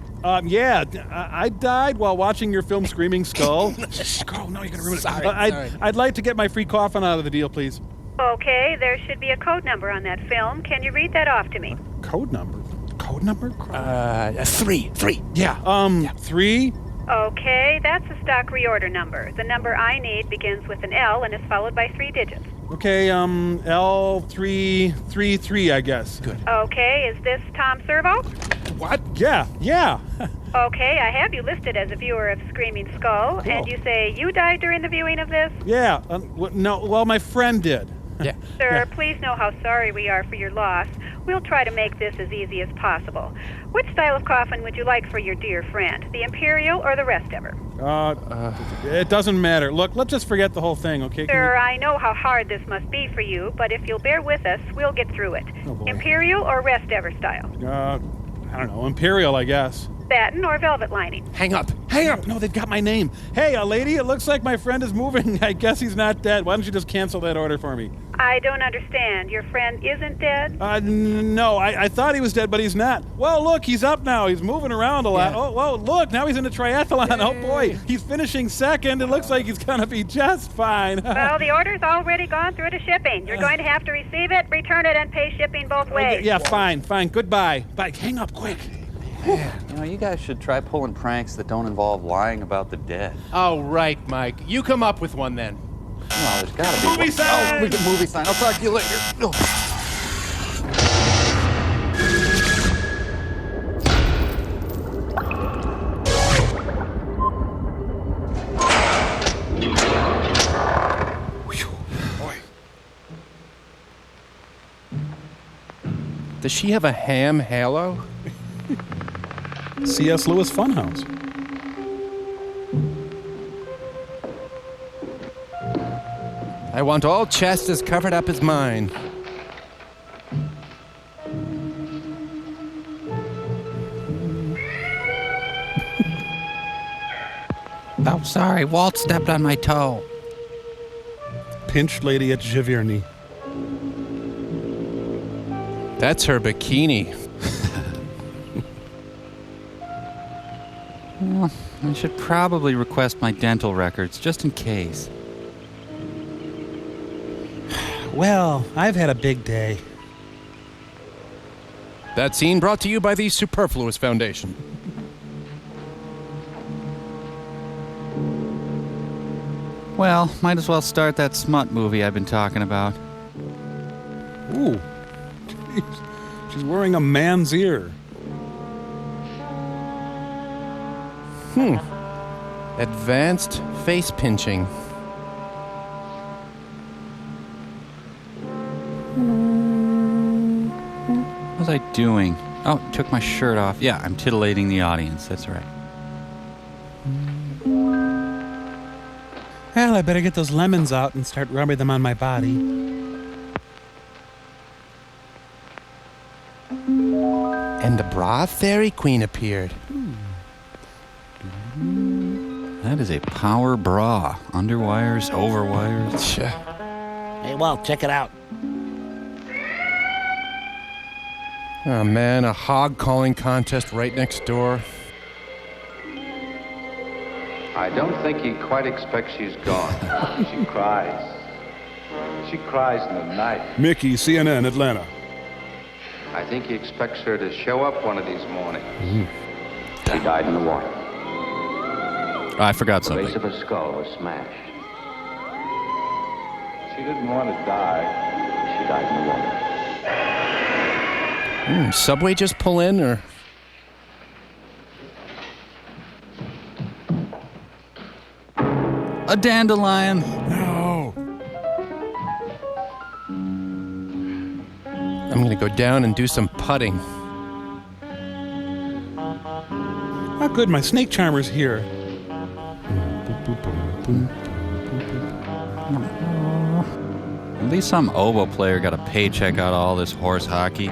Yeah, I died while watching your film Screaming Skull. Shh, girl, no, you're going to ruin it. Sorry. I'd like to get my free coffin out of the deal, please. Okay, there should be a code number on that film. Can you read that off to me? Code number? Code number? Three. Yeah, 3? Okay, that's a stock reorder number. The number I need begins with an L and is followed by 3 digits. Okay, L333, I guess. Good. Okay, is this Tom Servo? What? Yeah. Okay, I have you listed as a viewer of Screaming Skull, Cool. and you say you died during the viewing of this? Yeah, well, my friend did. Yeah. Sir, please know how sorry we are for your loss. We'll try to make this as easy as possible. Which style of coffin would you like for your dear friend? The Imperial or the rest of her? It doesn't matter. Look, let's just forget the whole thing, okay? Sir, I know how hard this must be for you, but if you'll bear with us, we'll get through it. Oh, boy. Imperial or rest ever style? I don't know, Imperial, I guess. Satin or velvet lining? Hang up. No, they've got my name. Hey, lady, it looks like my friend is moving. I guess he's not dead. Why don't you just cancel that order for me? I don't understand. Your friend isn't dead? No, I thought he was dead, but he's not. Well, look, he's up now. He's moving around a lot. Yeah. Oh, well, look, now he's in a triathlon. Yay. Oh, boy, he's finishing second. It looks like he's going to be just fine. Well, the order's already gone through to shipping. You're going to have to receive it, return it, and pay shipping both ways. Yeah, fine. Goodbye. Bye. Hang up quick. You know, you guys should try pulling pranks that don't involve lying about the dead. Oh, right, Mike. You come up with one then. No, there's gotta be Movie sign! Oh, we get movie sign. I'll talk to you later. Oh. Does she have a ham halo? C.S. Lewis Funhouse. I want all chest as covered up as mine. Oh, sorry. Walt stepped on my toe. Pinched lady at Giverny. That's her bikini. Well, I should probably request my dental records, just in case. Well, I've had a big day. That scene brought to you by the Superfluous Foundation. Well, might as well start that smut movie I've been talking about. Ooh. Jeez. She's wearing a man's ear. Advanced face pinching. What was I doing? Oh, took my shirt off. Yeah, I'm titillating the audience. That's right. Well, I better get those lemons out and start rubbing them on my body. And the bra fairy queen appeared. That is a power bra. Underwires, overwires. Hey, Walt, check it out. Oh, man, a hog calling contest right next door. I don't think he quite expects she's gone. She cries. She cries in the night. Mickey, CNN, Atlanta. I think he expects her to show up one of these mornings. She died in the water. I forgot The something. base of her skull was smashed. She didn't want to die. She died in the water. Subway just pull in, or... A dandelion. No. I'm gonna go down and do some putting. Oh, good, my snake charmer's here. At least some oboe player got a paycheck out of all this horse hockey.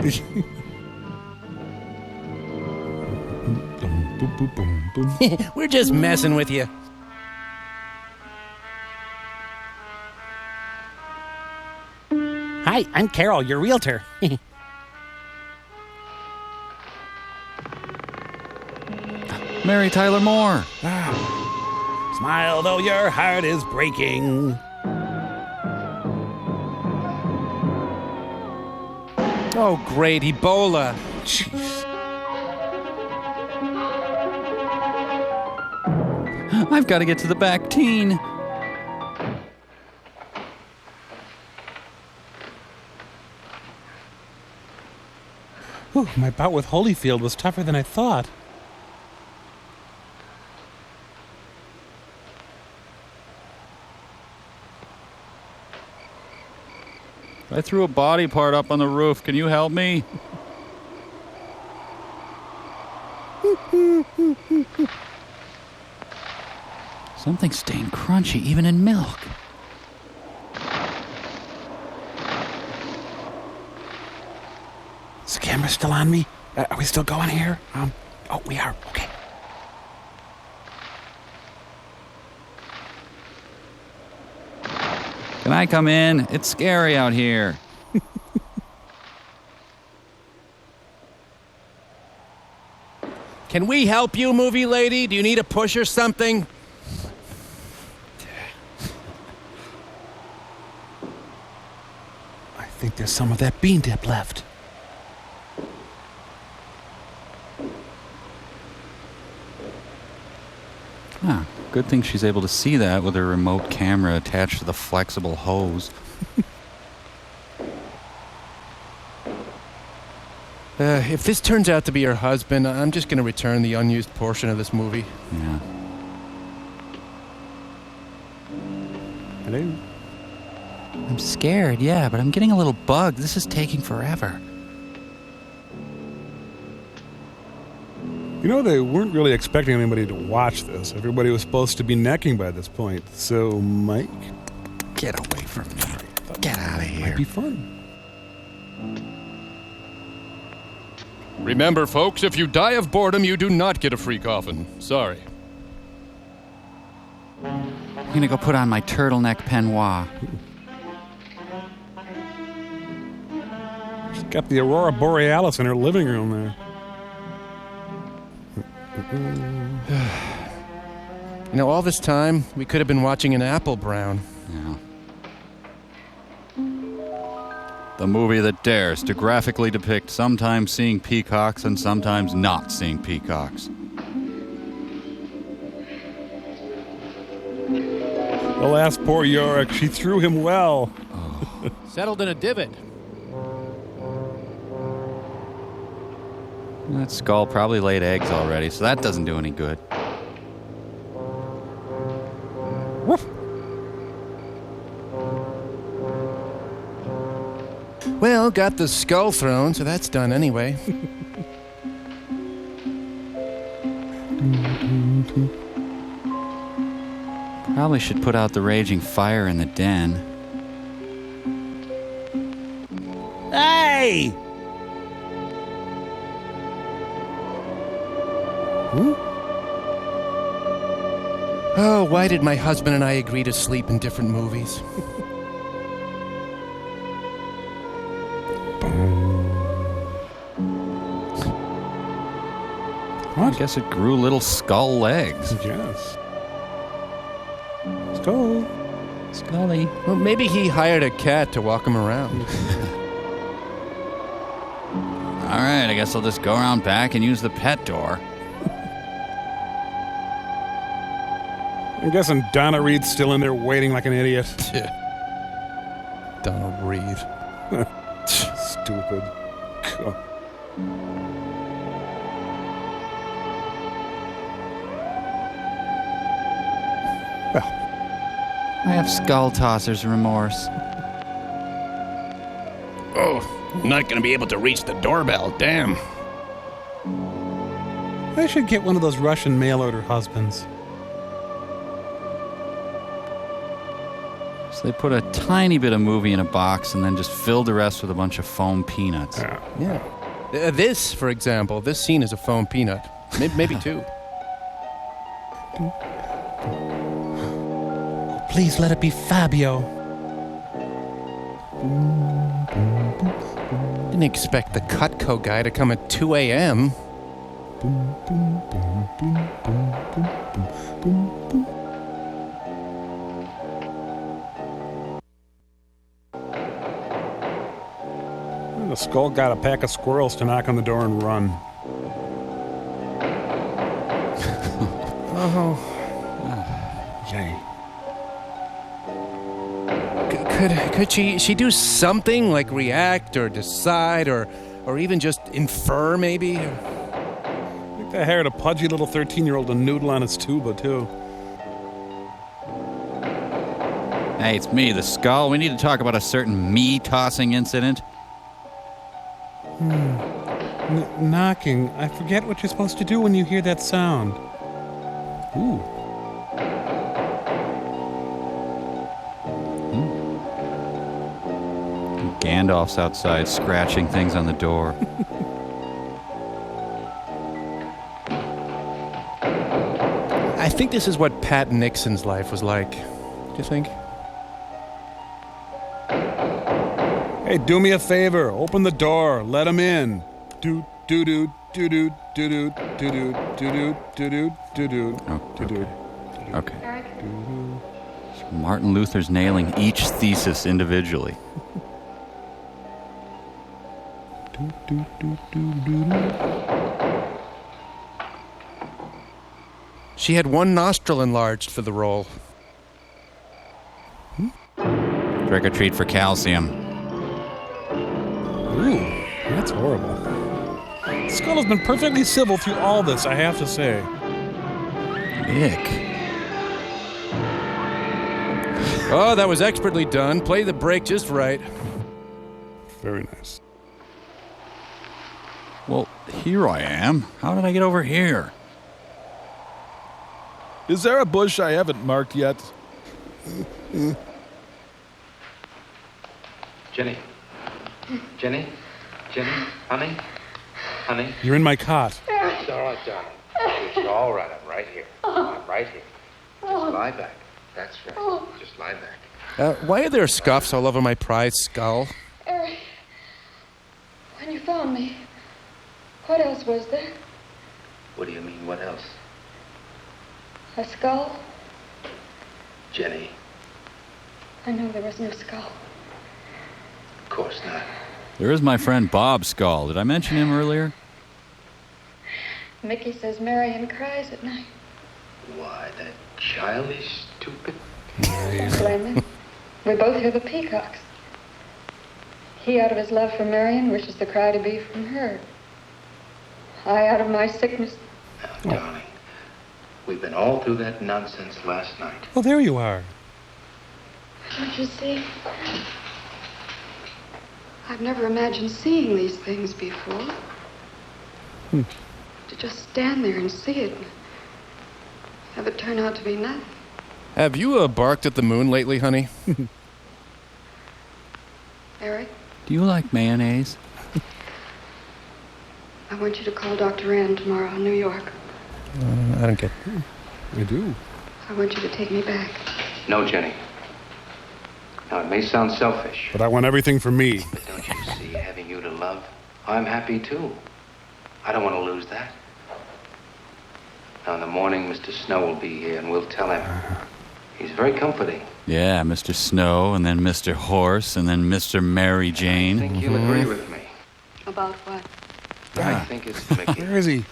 We're just messing with you. Hi, I'm Carol, your realtor. Mary Tyler Moore. Smile though your heart is breaking. Oh, great, Ebola. Jeez. I've got to get to the back teen. Whew, my bout with Holyfield was tougher than I thought. I threw a body part up on the roof. Can you help me? Something's staying crunchy even in milk. Is the camera still on me? Are we still going here? Oh, we are. Okay. Can I come in? It's scary out here. Can we help you, movie lady? Do you need a push or something? I think there's some of that bean dip left. Ah, good thing she's able to see that with her remote camera attached to the flexible hose. If this turns out to be her husband, I'm just going to return the unused portion of this movie. Yeah. Hello? I'm scared, yeah, but I'm getting a little bugged. This is taking forever. You know, they weren't really expecting anybody to watch this. Everybody was supposed to be necking by this point. So, Mike... Get away from me. Get out of here. Might be fun. Remember, folks, if you die of boredom, you do not get a free coffin. Sorry. I'm gonna go put on my turtleneck peignoir. She's got the Aurora Borealis in her living room there. You know, all this time, we could have been watching an Apple Brown. Yeah. The movie that dares to graphically depict sometimes seeing peacocks and sometimes not seeing peacocks. Alas, poor Yorick. She threw him well. Settled in a divot. That skull probably laid eggs already, so that doesn't do any good. Woof. Well, got the skull thrown, so that's done anyway. Probably should put out the raging fire in the den. Hey! Oh, why did my husband and I agree to sleep in different movies? I guess it grew little skull legs. Yes. Skull. Scully. Well, maybe he hired a cat to walk him around. All right, I guess I'll just go around back and use the pet door. I'm guessing Donna Reed's still in there waiting like an idiot. Donna Reed. Stupid. God. I have skull tosser's remorse. Oh, I'm not going to be able to reach the doorbell. Damn. I should get one of those Russian mail order husbands. So they put a tiny bit of movie in a box and then just filled the rest with a bunch of foam peanuts. Yeah. This, for example, this scene is a foam peanut. Maybe two. Please let it be Fabio. Didn't expect the Cutco guy to come at 2 a.m. The skull got a pack of squirrels to knock on the door and run. Oh. Yay. Could she do something like react or decide or even just infer maybe? I think they hired a pudgy little 13-year-old to noodle on his tuba too. Hey, it's me, the skull. We need to talk about a certain me-tossing incident. Knocking. I forget what you're supposed to do when you hear that sound. Ooh. Gandalf's outside scratching things on the door. I think this is what Pat Nixon's life was like. Do you think? Hey, do me a favor. Open the door. Let him in. Do do do do do do do do do do do do do. Okay. So Martin Luther's nailing each thesis individually. She had one nostril enlarged for the role. Trick or treat for calcium. Ooh, that's horrible. Skull has been perfectly civil through all this, I have to say. Ick. Oh, that was expertly done. Play the break just right. Very nice. Well, here I am. How did I get over here? Is there a bush I haven't marked yet? Jenny. Jenny? Jenny? Honey? Honey? You're in my cot. It's all right, darling. It's all right. I'm right here. I'm right here. Just lie back. That's right. Just lie back. Why are there scuffs all over my prized skull? Eric, when you found me, what else was there? What do you mean, what else? A skull? Jenny, I know there was no skull. of course not. There is my friend Bob Skull. Did I mention him earlier? Mickey says Marion cries at night. Why, that child is stupid. Don't blame him. We both hear the peacocks. He, out of his love for Marion, wishes the cry to be from her. high out of my sickness. Now, darling, we've been all through that nonsense last night. Oh, there you are. Don't you see? I've never imagined seeing these things before. To just stand there and see it. Have it turn out to be nothing. Have you barked at the moon lately, honey? Eric, Do you like mayonnaise? I want you to call Dr. Rand tomorrow in New York. I don't get. I do. I want you to take me back. No, Jenny. Now, it may sound selfish, But I want everything for me. but don't you see, having you to love, I'm happy too. I don't want to lose that. Now, in the morning, Mr. Snow will be here, and we'll tell him. He's very comforting. Yeah, Mr. Snow, and then Mr. Horse, and then Mr. Mary Jane. I think he'll agree with me. About what? I think it's Mickey. Where is he?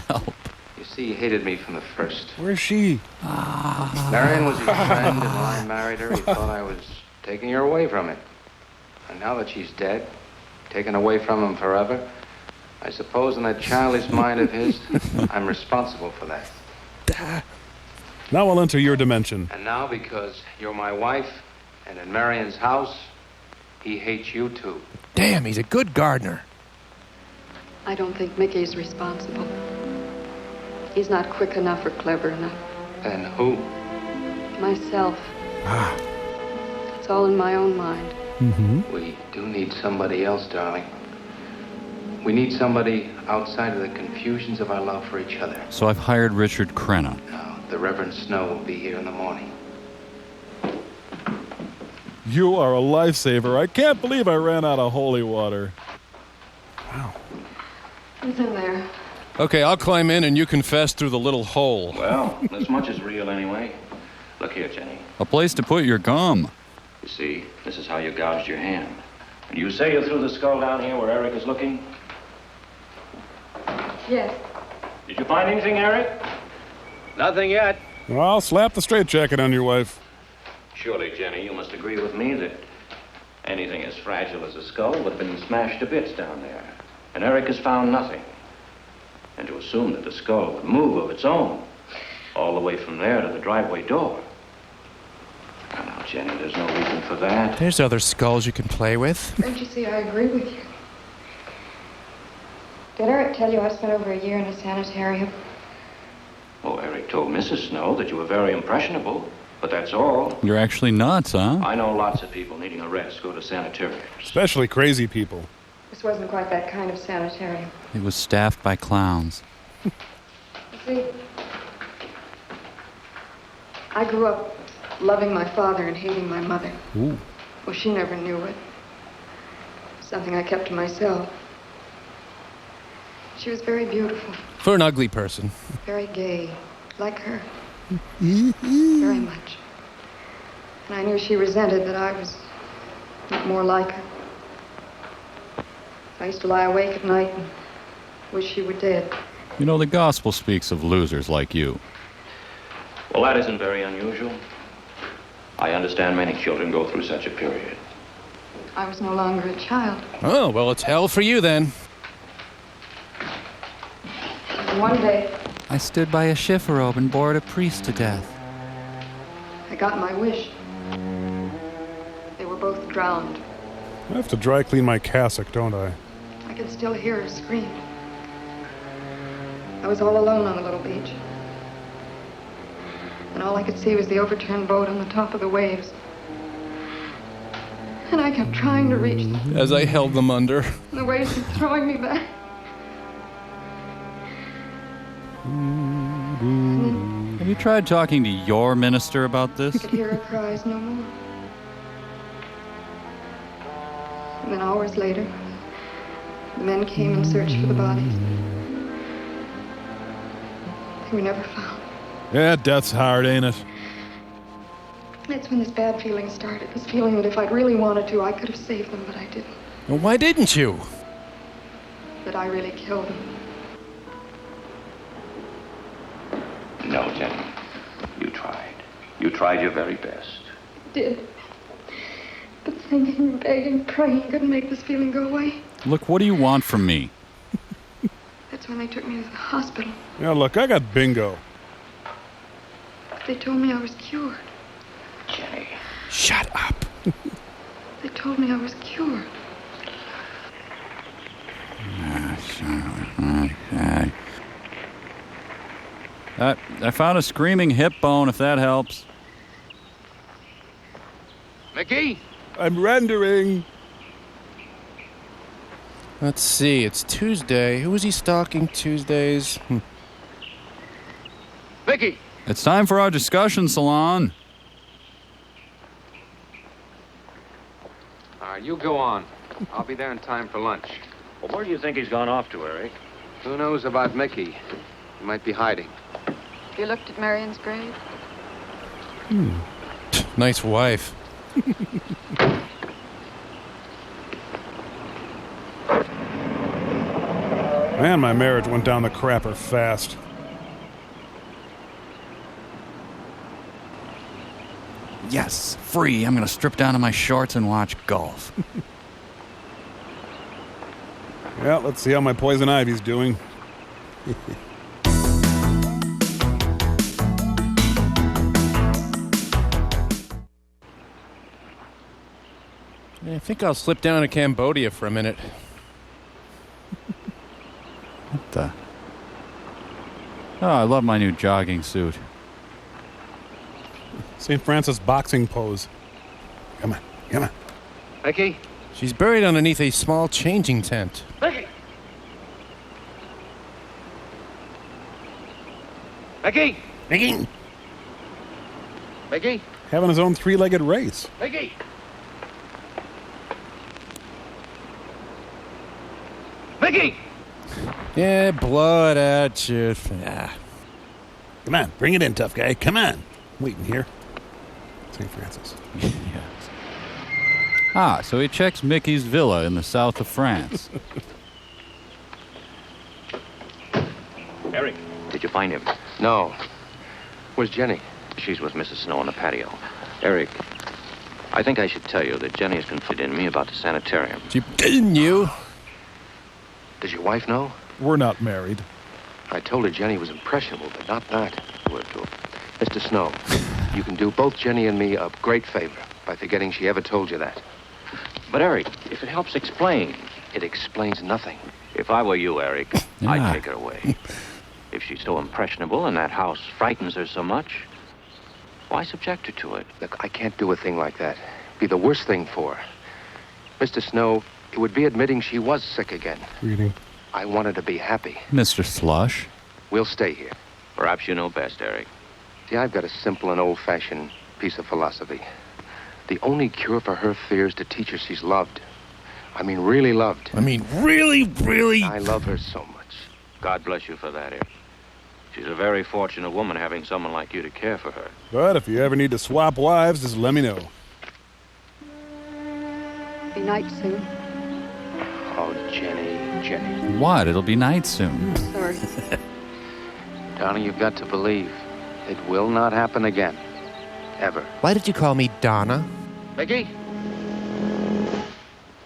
Help. You see, he hated me from the first. Where's she? Marion was his friend, and when I married her, he thought I was taking her away from him. And now that she's dead, taken away from him forever, I suppose in that childish mind of his, I'm responsible for that. Now I'll enter your dimension. And now, because you're my wife, and in Marion's house, he hates you too. Damn, he's a good gardener. I don't think Mickey's responsible. He's not quick enough or clever enough. And who? Myself. It's all in my own mind. We do need somebody else, darling. We need somebody outside of the confusions of our love for each other. So I've hired Richard Crenna. Now, the Reverend Snow will be here in the morning. You are a lifesaver. I can't believe I ran out of holy water. Who's in there? Okay, I'll climb in and you confess through the little hole. Well, this much is real anyway. Look here, Jenny. A place to put your gum. You see, this is how you gouged your hand. And you say you threw the skull down here where Eric is looking? Yes. Did you find anything, Eric? Nothing yet. Well, I'll slap the straitjacket on your wife. Surely, Jenny, you must agree with me that anything as fragile as a skull would have been smashed to bits down there. And Eric has found nothing. And to assume that the skull would move of its own, all the way from there to the driveway door. Now, Jenny, there's no reason for that. There's other skulls you can play with. Don't you see, I agree with you. Did Eric tell you I spent over a year in a sanitarium? Oh, Eric told Mrs. Snow that you were very impressionable, but that's all. You're actually nuts, huh? I know lots of people needing a rest go to sanitariums. Especially crazy people. This wasn't quite that kind of sanitarium. It was staffed by clowns. You see, I grew up loving my father and hating my mother. Ooh. Well, she never knew it. Something I kept to myself. She was very beautiful, For an ugly person. very gay, like her. Very much. And I knew she resented that I was not more like her. I used to lie awake at night and wish she were dead. You know, the gospel speaks of losers like you. Well, that isn't very unusual. I understand many children go through such a period. I was no longer a child. Oh, well, it's hell for you then. And one day, I stood by a chifforobe and bored a priest to death. I got my wish. They were both drowned. I have to dry clean my cassock, don't I? I could still hear her scream. I was all alone on the little beach. And all I could see was the overturned boat on the top of the waves. And I kept trying to reach them. As I held them under. And the waves kept throwing me back. Have you tried talking to your minister about I this? could hear her cries no more. And then hours later, the men came and searched for the bodies. They were never found. Yeah, death's hard, ain't it? That's when this bad feeling started. This feeling that if I'd really wanted to, I could have saved them, but I didn't. Well, why didn't you? That I really killed them. No, Jenny. You tried. You tried your very best. Did. But thinking, begging, praying couldn't make this feeling go away. Look, what do you want from me? That That's when they took me to the hospital. Yeah, look, I got bingo. They told me I was cured. Jenny. Shut up. They told me I was cured. Okay. I found a screaming hip bone, if that helps. Mickey? I'm rendering. Let's see, it's Tuesday. Who was he stalking Tuesdays? Mickey! It's time for our discussion salon. All right, you go on. I'll be there in time for lunch. Well, where do you think he's gone off to, Eric? Who knows about Mickey? He might be hiding. You looked at Marion's grave? Nice wife. Man, my marriage went down the crapper fast. Yes, free. I'm going to strip down to my shorts and watch golf. Yeah, let's see how my poison ivy's doing. I think I'll slip down to Cambodia for a minute. What the? Oh, I love my new jogging suit. St. Francis boxing pose. Come on, come on. Mickey? She's buried underneath a small changing tent. Mickey! Mickey! Mickey! Mickey? Having his own three-legged race. Mickey! Mickey! Yeah, blood at you. Yeah. Come on, bring it in, tough guy. Come on. Waiting here. St. Francis. Yes. Ah, so he checks Mickey's villa in the south of France. Eric, did you find him? No. Where's Jenny? She's with Mrs. Snow on the patio. Eric, I think I should tell you that Jenny has confided in me about the sanitarium. She didn't you? Does your wife know? We're not married. I told her Jenny was impressionable, but not that. Word to her. Mr. Snow, you can do both Jenny and me a great favor by forgetting she ever told you that. But Eric, if it helps explain. It explains nothing. If I were you, Eric, Yeah. I'd take her away. If she's so impressionable and that house frightens her so much, why subject her to it? Look, I can't do a thing like that. It'd be the worst thing for her. Mr. Snow, it would be admitting she was sick again. Reading. I want her to be happy. Mr. Slush. We'll stay here. Perhaps you know best, Eric. See, I've got a simple and old-fashioned piece of philosophy. The only cure for her fear is to teach her she's loved. I mean, really loved. I mean, really, really. I love her so much. God bless you for that, Eric. She's a very fortunate woman having someone like you to care for her. But if you ever need to swap wives, just let me know. Be night soon. Oh, Jenny. What? It'll be night soon. Sorry. Darling, you've got to believe it will not happen again. Ever. Why did you call me Donna? Mickey?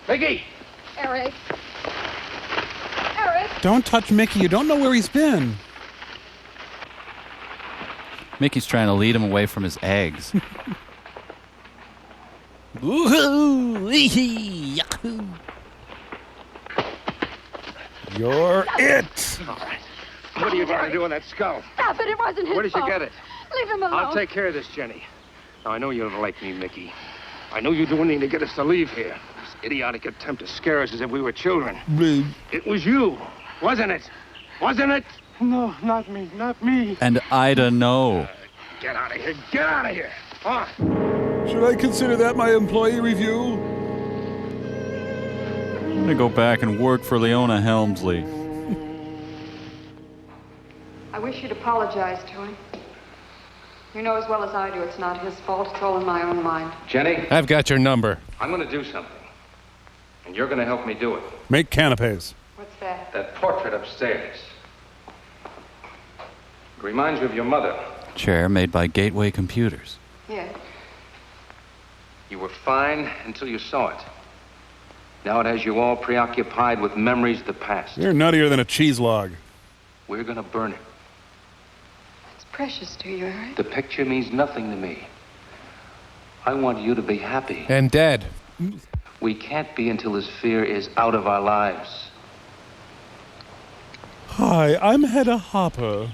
Mickey! Eric. Eric! Don't touch Mickey. You don't know where he's been. Mickey's trying to lead him away from his eggs. Woohoo! Yahoo! You're it. All right. What are you going to do with that skull? Stop it, it wasn't his Where did you fault. get it? Leave him alone. I'll take care of this, Jenny. Now, I know you don't like me, Mickey. I know you're doing anything to get us to leave here. This idiotic attempt to scare us as if we were children. It was you, wasn't it? Wasn't it? No, not me, not me. And Ida, no. Get out of here. Get out of here. On. Should I consider that my employee review? I'm going to go back and work for Leona Helmsley. I wish you'd apologize to him. You know as well as I do it's not his fault. It's all in my own mind. Jenny, I've got your number. I'm going to do something. And you're going to help me do it. Make canapes. What's that? That portrait upstairs. It reminds you of your mother. Chair made by Gateway Computers. Yeah. You were fine until you saw it. Now it has you all preoccupied with memories of the past. You're nuttier than a cheese log. We're gonna burn it. It's precious to you, Eric. The picture means nothing to me. I want you to be happy. And dead. We can't be until this fear is out of our lives. Hi, I'm Hedda Hopper.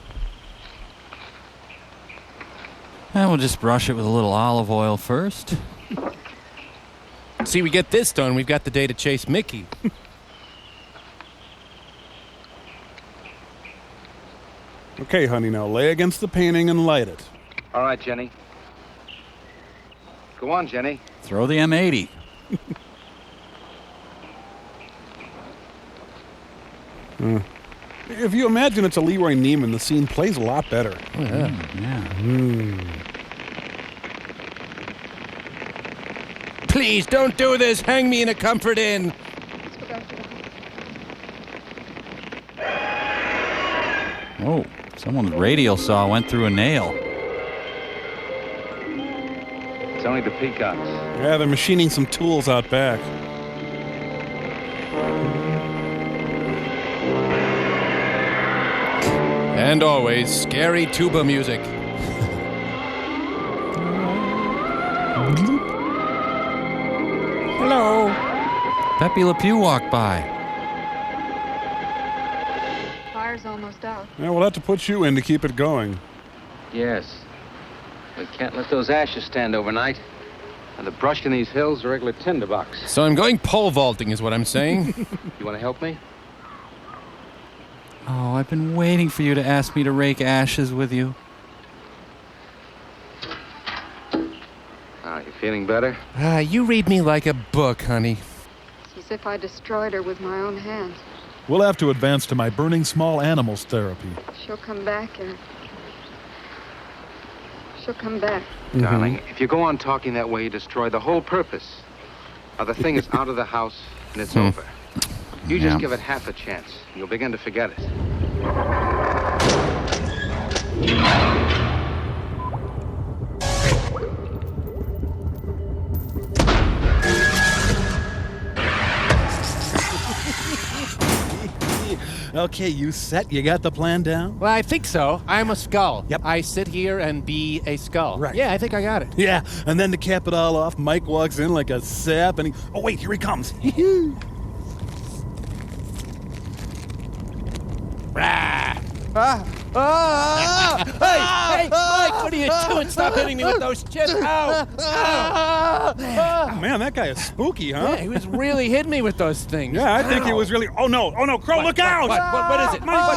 And we'll just brush it with a little olive oil first. See, we get this done, we've got the day to chase Mickey. Okay, honey, now lay against the painting and light it. All right, Jenny. Go on, Jenny. Throw the M80. If you imagine it's a Leroy Neiman, the scene plays a lot better. Oh, yeah. Please, don't do this. Hang me in a comfort inn. Oh, someone's radial saw went through a nail. It's only the peacocks. Yeah, they're machining some tools out back. And always, scary tuba music. Hello. Pepe Le Pew walked by. Fire's almost out. Yeah, we'll have to put you in to keep it going. Yes. We can't let those ashes stand overnight. And the brush in these hills are a regular tinderbox. So I'm going pole vaulting is what I'm saying. You want to help me? Oh, I've been waiting for you to ask me to rake ashes with you. You feeling better? You read me like a book, honey. It's as if I destroyed her with my own hands. We'll have to advance to my burning small animals therapy. She'll come back, Eric. She'll come back. Darling, if you go on talking that way, you destroy the whole purpose. Now, the thing is out of the house, and it's over. You just give it half a chance, and you'll begin to forget it. Okay, you set? You got the plan down? Well, I think so. I'm a skull. Yep. I sit here and be a skull. Right. Yeah, I think I got it. Yeah, and then to cap it all off, Mike walks in like a sap and he... Oh, wait, here he comes. Hey, Mike, what are you doing? Stop hitting me with those chips. Ow! Ow! Man, that guy is spooky, huh? Yeah, he was really hitting me with those things. Yeah, I think he was really... Oh, no, Crow, look out! What is it? Mike, no!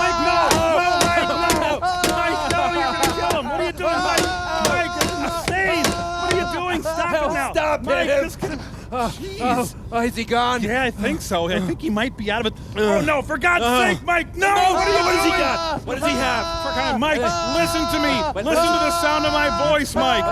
Mike, no, you're gonna kill him! What are you doing, Mike? Mike, it's insane! What are you doing? Stop it now! Stop Mike, him! Jeez. Is he gone? Yeah, I think so. I think he might be out of it. Oh, no, for God's sake, Mike, no! What does he got? What does he have? For God, Mike, listen to me. Listen to the sound of my voice, Mike.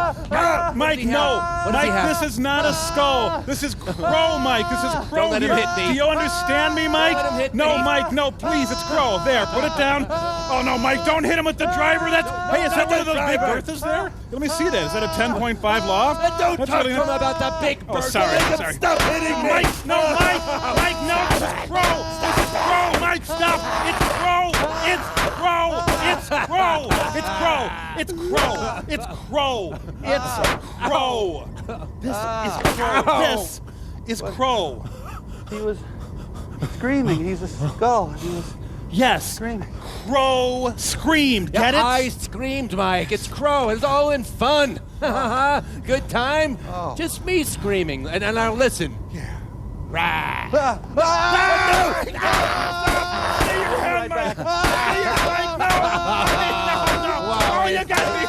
Mike, no. Mike, this is not a skull. This is Crow, Mike. This is Crow. Don't let him hit me. Do you understand me, Mike? Don't let him hit no, me. Mike, no, please, it's Crow. There, put it down. Oh, no, Mike, don't hit him with the driver. Hey, is that one of those big Berthas there? Let me see that. Is that a 10.5 loft? Don't talk to him about the big Bertha. Oh, sorry. Stop hitting me. Mike, no, this is Crow. This is Crow. Mike, stop. It's Crow. It's Crow. It's Crow. It's Crow. It's Crow. It's Crow. It's Crow. This is Crow. This is Crow. He was screaming. He's a skull. He was Yes. screaming. Crow screamed. Get it? I screamed, Mike. It's Crow. It's all in fun. Good time? Oh. Just me screaming. And now listen. Yeah. Rah. Stay your hand, Mike. Stay your hand. No. Oh, you got me.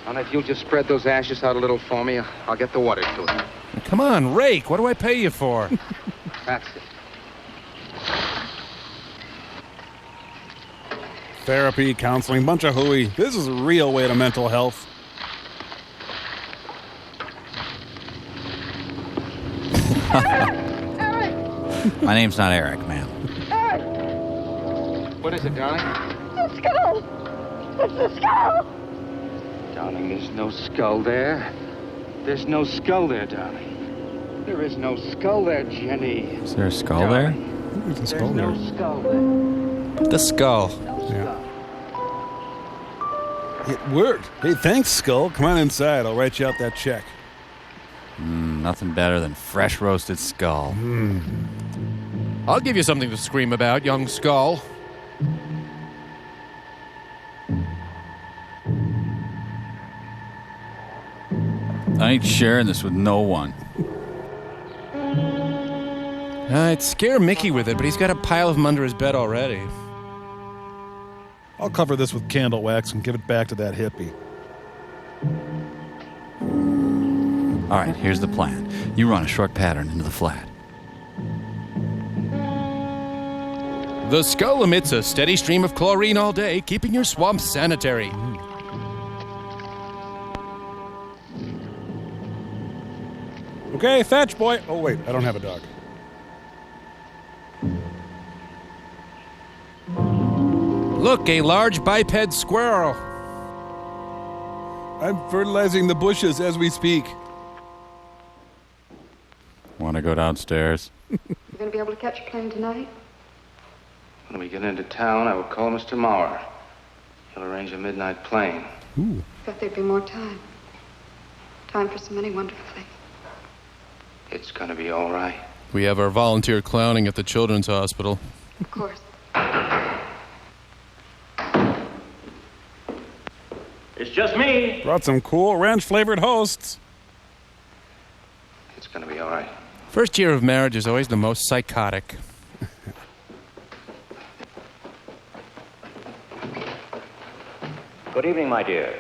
And if you'll just spread those ashes out a little for me, I'll get the water to it. Come on, rake. What do I pay you for? That's it. Therapy, counseling, bunch of hooey. This is a real way to mental health. My name's not Eric, ma'am. What is it, darling? The skull! It's the skull! Darling, there's no skull there. There's no skull there, darling. There is no skull there, Jenny. Is there a skull there? There's a There's no skull there. The skull. Yeah. It worked. Hey, thanks, Skull. Come on inside. I'll write you out that check. Nothing better than fresh roasted skull. I'll give you something to scream about, young skull. I ain't sharing this with no one. I'd scare Mickey with it, but he's got a pile of them under his bed already. I'll cover this with candle wax and give it back to that hippie. All right, here's the plan. You run a short pattern into the flat. The skull emits a steady stream of chlorine all day, keeping your swamp sanitary. Okay, fetch, boy. Oh, wait, I don't have a dog. Look, a large biped squirrel. I'm fertilizing the bushes as we speak. Want to go downstairs? You going to be able to catch a plane tonight? When we get into town, I will call Mr. Maurer. He'll arrange a midnight plane. Thought there'd be more time. Time for so many wonderful things. It's gonna be all right. We have our volunteer clowning at the children's hospital. Of course. It's just me. Brought some cool ranch-flavored hosts. It's gonna be all right. First year of marriage is always the most psychotic. Good evening, my dear.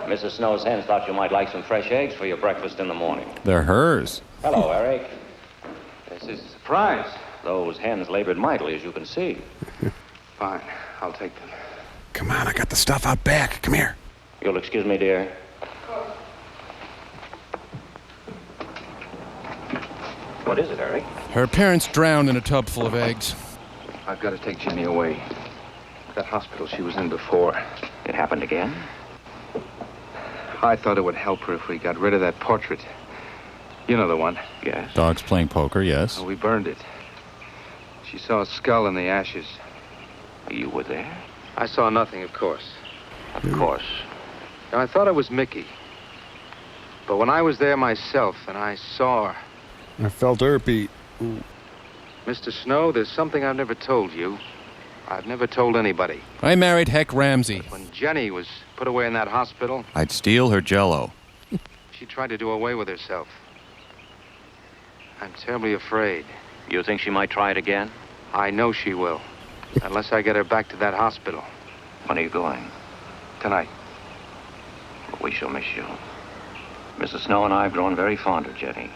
Mrs. Snow's hens thought you might like some fresh eggs for your breakfast in the morning. They're hers. Hello, Eric. This is a surprise. Those hens labored mightily, as you can see. Fine, I'll take them. Come on, I got the stuff out back. Come here. You'll excuse me, dear. What is it, Eric? Her parents drowned in a tub full of eggs. I've got to take Jenny away. That hospital she was in before. It happened again? I thought it would help her if we got rid of that portrait. You know the one. Yes. Dogs playing poker, yes. We burned it. She saw a skull in the ashes. You were there? I saw nothing, of course. Of course. Now, I thought it was Mickey. But when I was there myself and I saw her... I felt her beat. Ooh. Mr. Snow, there's something I've never told you. I've never told anybody. I married Heck Ramsey. When Jenny was put away in that hospital... I'd steal her Jell-O. She tried to do away with herself. I'm terribly afraid. You think she might try it again? I know she will. Unless I get her back to that hospital. When are you going? Tonight. We shall miss you. Mrs. Snow and I have grown very fond of Jenny.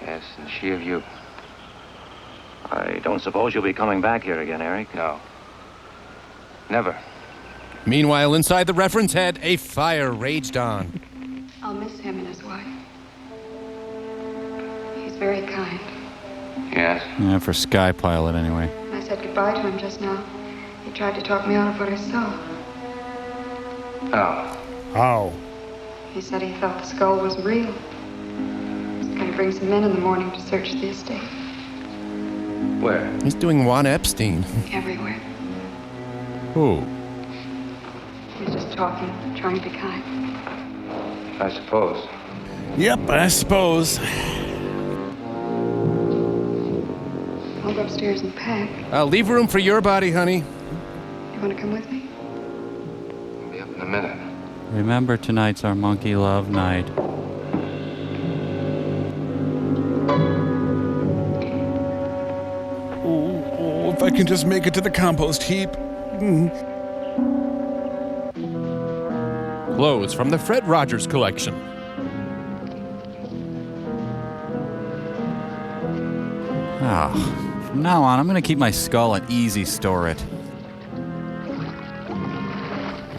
Yes, and she of you. I don't suppose you'll be coming back here again, Eric? No. Never. Meanwhile, inside the reference head, a fire raged on. I'll miss him and his wife. He's very kind. Yes? Yeah, for Sky Pilot, anyway. When I said goodbye to him just now, he tried to talk me out of what I saw. Oh. How? He said he felt the skull was real. He's going to bring some men in the morning to search the estate. Where? He's doing Juan Epstein. Everywhere. Who? He's just talking, trying to be kind. I suppose. Yep, I suppose. I'll go upstairs and pack. I'll leave room for your body, honey. You want to come with me? I'll be up in a minute. Remember, tonight's our monkey love night. Oh, if I can just make it to the compost heap. Clothes from the Fred Rogers collection. From now on, I'm going to keep my skull at easy store it.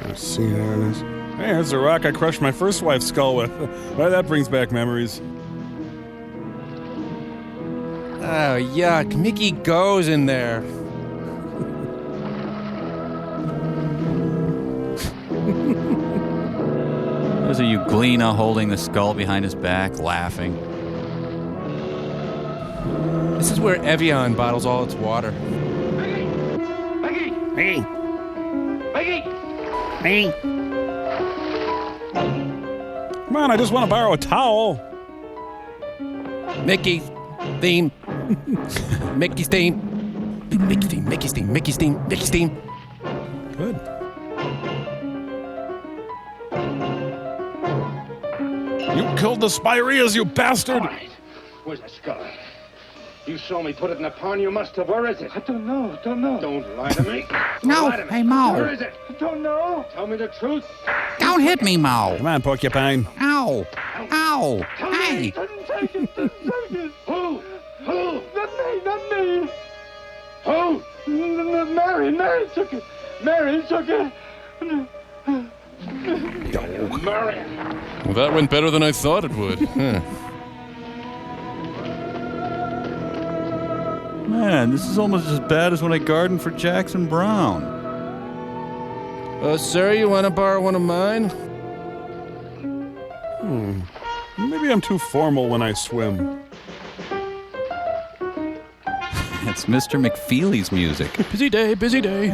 Let's see how it is. Hey, there's the rock I crushed my first wife's skull with. Why, that brings back memories. Oh, yuck. Mickey goes in there. Was it Euglena holding the skull behind his back, laughing? This is where Evian bottles all its water. Mickey! Hey. Mickey! Hey. Come on, I just want to borrow a towel. Mickey theme. Mickey's theme. Mickey's theme. Mickey's theme. Mickey's theme. Mickey's theme. Good. You killed the Spireas, you bastard! All right. Where's that skull? You saw me put it in the pond. You must have. Where is it? I don't know. Don't lie to me. No, Lie to me. hey, Mo. Where is it? I don't know. Tell me the truth. Don't hit me, Mo. Come on, Porcupine. Ow. Ow. Hey. Didn't take it. Who? Not me. Who? Mary took it. Mary took it. Mary. Well, that went better than I thought it would. Huh. Man, this is almost as bad as when I gardened for Jackson Brown. Sir, you want to borrow one of mine? Maybe I'm too formal when I swim. It's Mr. McFeely's music. Busy day, busy day.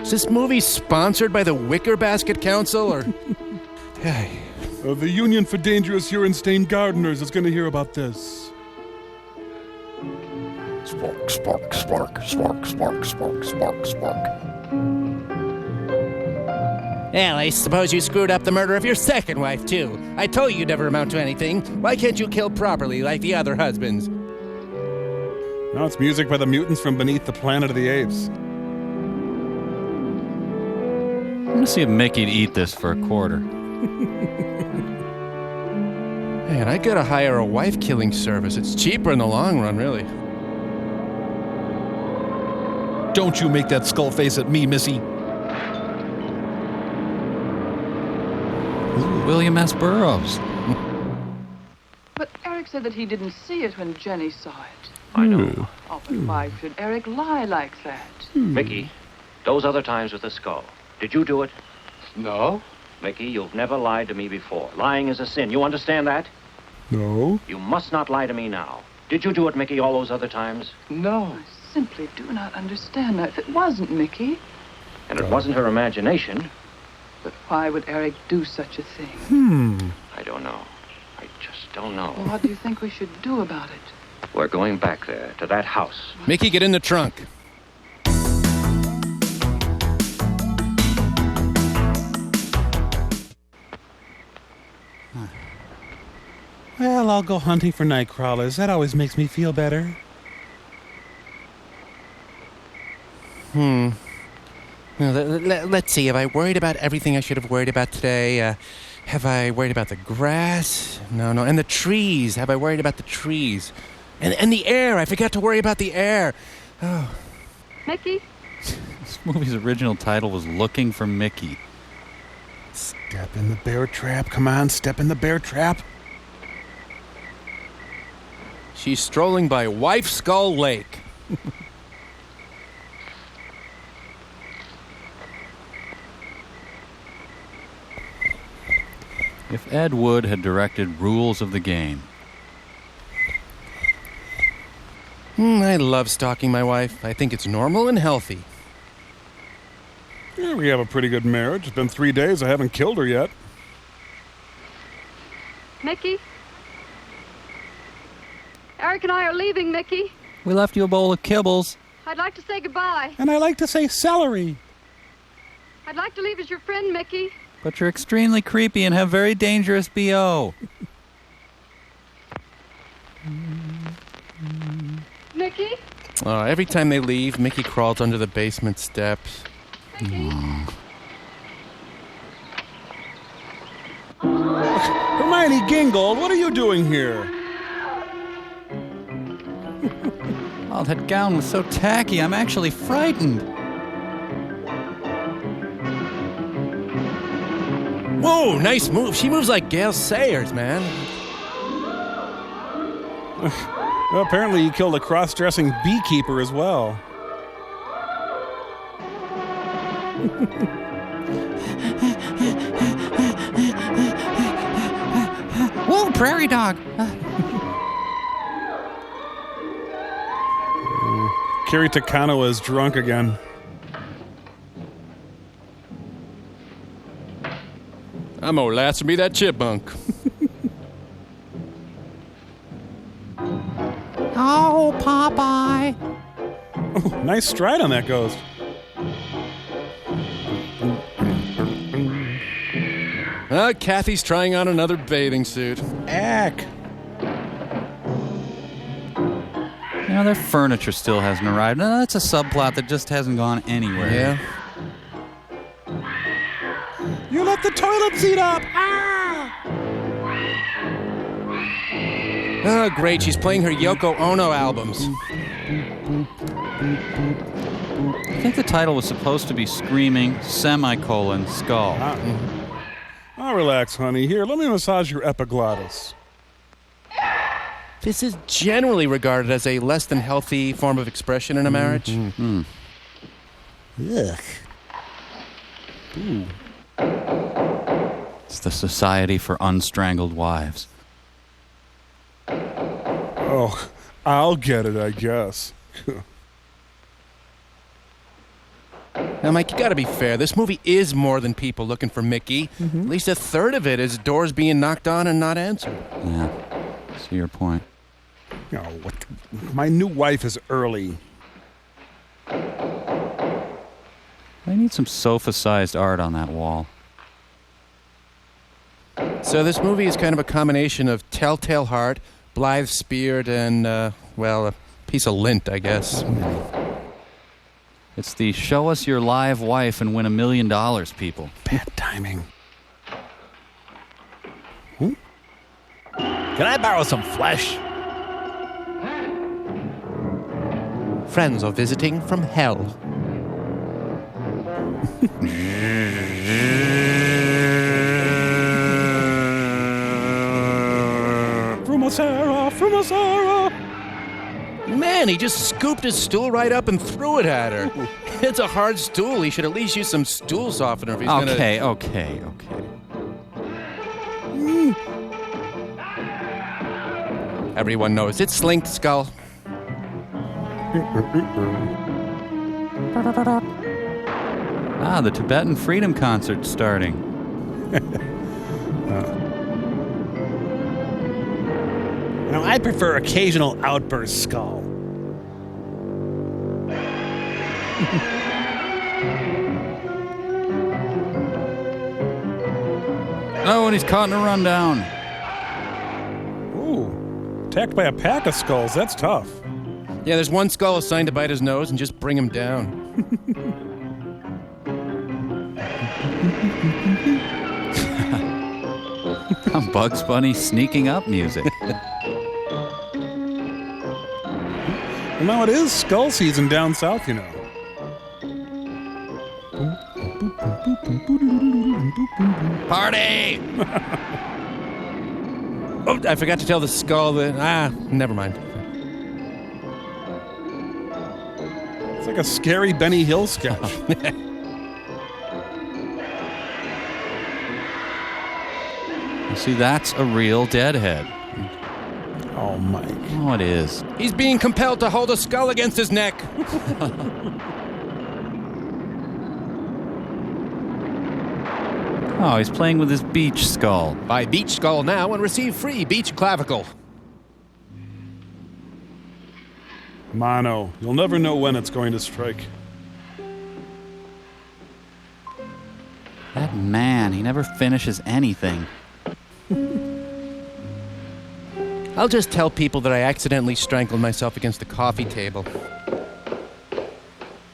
Is this movie sponsored by the Wicker Basket Council, or... Hey. The Union for Dangerous Urine-Stained Gardeners is going to hear about this. Spark, spark, spark, spark, spark, spark, spark, spark. Well, I suppose you screwed up the murder of your second wife, too. I told you you'd never amount to anything. Why can't you kill properly like the other husbands? Now it's music by the mutants from beneath the Planet of the Apes. I'm gonna see if Mickey'd eat this for a quarter. Man, I gotta hire a wife-killing service. It's cheaper in the long run, really. Don't you make that skull face at me, Missy. Ooh, William S. Burroughs. But Eric said that he didn't see it when Jenny saw it. I know. Oh, but why should Eric lie like that? Mickey, those other times with the skull. Did you do it? No. Mickey, you've never lied to me before. Lying is a sin. You understand that? No. You must not lie to me now. Did you do it, Mickey, all those other times? No. I simply do not understand that. If it wasn't Mickey, And it wasn't her imagination. but why would Eric do such a thing? I don't know. I just don't know. Well, what do you think we should do about it? We're going back there, to that house. Mickey, get in the trunk. Well, I'll go hunting for night crawlers. That always makes me feel better. Now, let's see. Have I worried about everything I should have worried about today? Have I worried about the grass? No. And the trees. Have I worried about the trees? And the air. I forgot to worry about the air. Oh. Mickey? This movie's original title was Looking for Mickey. Step in the bear trap. Come on, step in the bear trap. She's strolling by Wife Skull Lake. If Ed Wood had directed Rules of the Game. I love stalking my wife. I think it's normal and healthy. Yeah, we have a pretty good marriage. It's been 3 days. I haven't killed her yet. Mickey? Eric and I are leaving, Mickey. We left you a bowl of kibbles. I'd like to say goodbye. And I like to say celery. I'd like to leave as your friend, Mickey. But you're extremely creepy and have very dangerous B.O. Mickey? Every time they leave, Mickey crawls under the basement steps. Hermione Gingold, what are you doing here? Oh, that gown was so tacky. I'm actually frightened. Whoa, nice move. She moves like Gail Sayers, man. Well, apparently he killed a cross-dressing beekeeper as well. Whoa, prairie dog. Kerry Takano is drunk again. I'm gonna last me that chipmunk. Oh, Popeye. Oh, nice stride on that ghost. Kathy's trying on another bathing suit. Ack. You know, their furniture still hasn't arrived. No, that's a subplot that just hasn't gone anywhere. Yeah. You let the toilet seat up! Oh, great. She's playing her Yoko Ono albums. I think the title was supposed to be Screaming, Skull. Oh, relax, honey. Here, let me massage your epiglottis. This is generally regarded as a less than healthy form of expression in a marriage. Ugh. Ooh. It's the Society for Unstrangled Wives. Oh, I'll get it, I guess. Now, Mike, you gotta be fair. This movie is more than people looking for Mickey. At least a third of it is doors being knocked on and not answered. Yeah, see your point. Oh, what? My new wife is early. I need some sofa-sized art on that wall. So this movie is kind of a combination of Telltale Heart, Blythe Speared, and, well, a piece of lint, I guess. It's the show us your live wife and win $1 million, people. Bad timing. Can I borrow some flesh? Friends are visiting from hell. Frumasara! Man, he just scooped his stool right up and threw it at her. It's a hard stool. He should at least use some stool softener if he's gonna... Okay. Everyone knows it's Slinked Skull. The Tibetan Freedom Concert's starting. Now, I prefer occasional outburst skull. Oh, and he's caught in a rundown. Ooh, attacked by a pack of skulls. That's tough. Yeah, there's one skull assigned to bite his nose and just bring him down. Bugs Bunny sneaking up music. Well, now it is skull season down south, you know. Party! Oh, I forgot to tell the skull that... never mind. It's like a scary Benny Hill sketch. You see, that's a real deadhead. Oh, Mike. Oh, it is. He's being compelled to hold a skull against his neck. Oh, he's playing with his beach skull. Buy beach skull now and receive free beach clavicle. Mono. You'll never know when it's going to strike. That man, he never finishes anything. I'll just tell people that I accidentally strangled myself against the coffee table.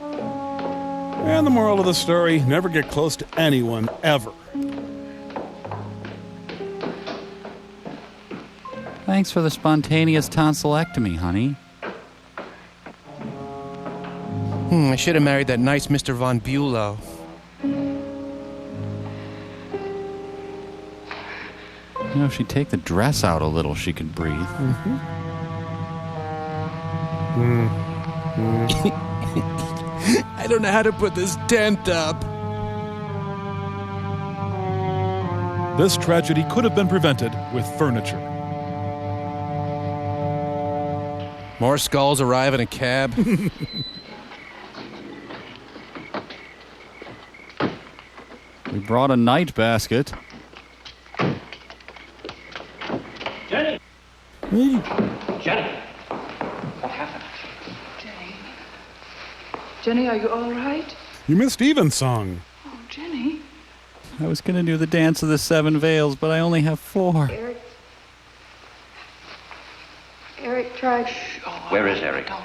And the moral of the story, never get close to anyone, ever. Thanks for the spontaneous tonsillectomy, honey. I should have married that nice Mr. Von Bulow. You know, if she'd take the dress out a little, she could breathe. I don't know how to put this tent up. This tragedy could have been prevented with furniture. More skulls arrive in a cab. We brought a night basket. Jenny! Jenny! What happened? Jenny, are you all right? You missed Evensong. Oh, Jenny. I was going to do the dance of the 7 veils, but I only have 4. Eric tried. Where is Eric? Don't.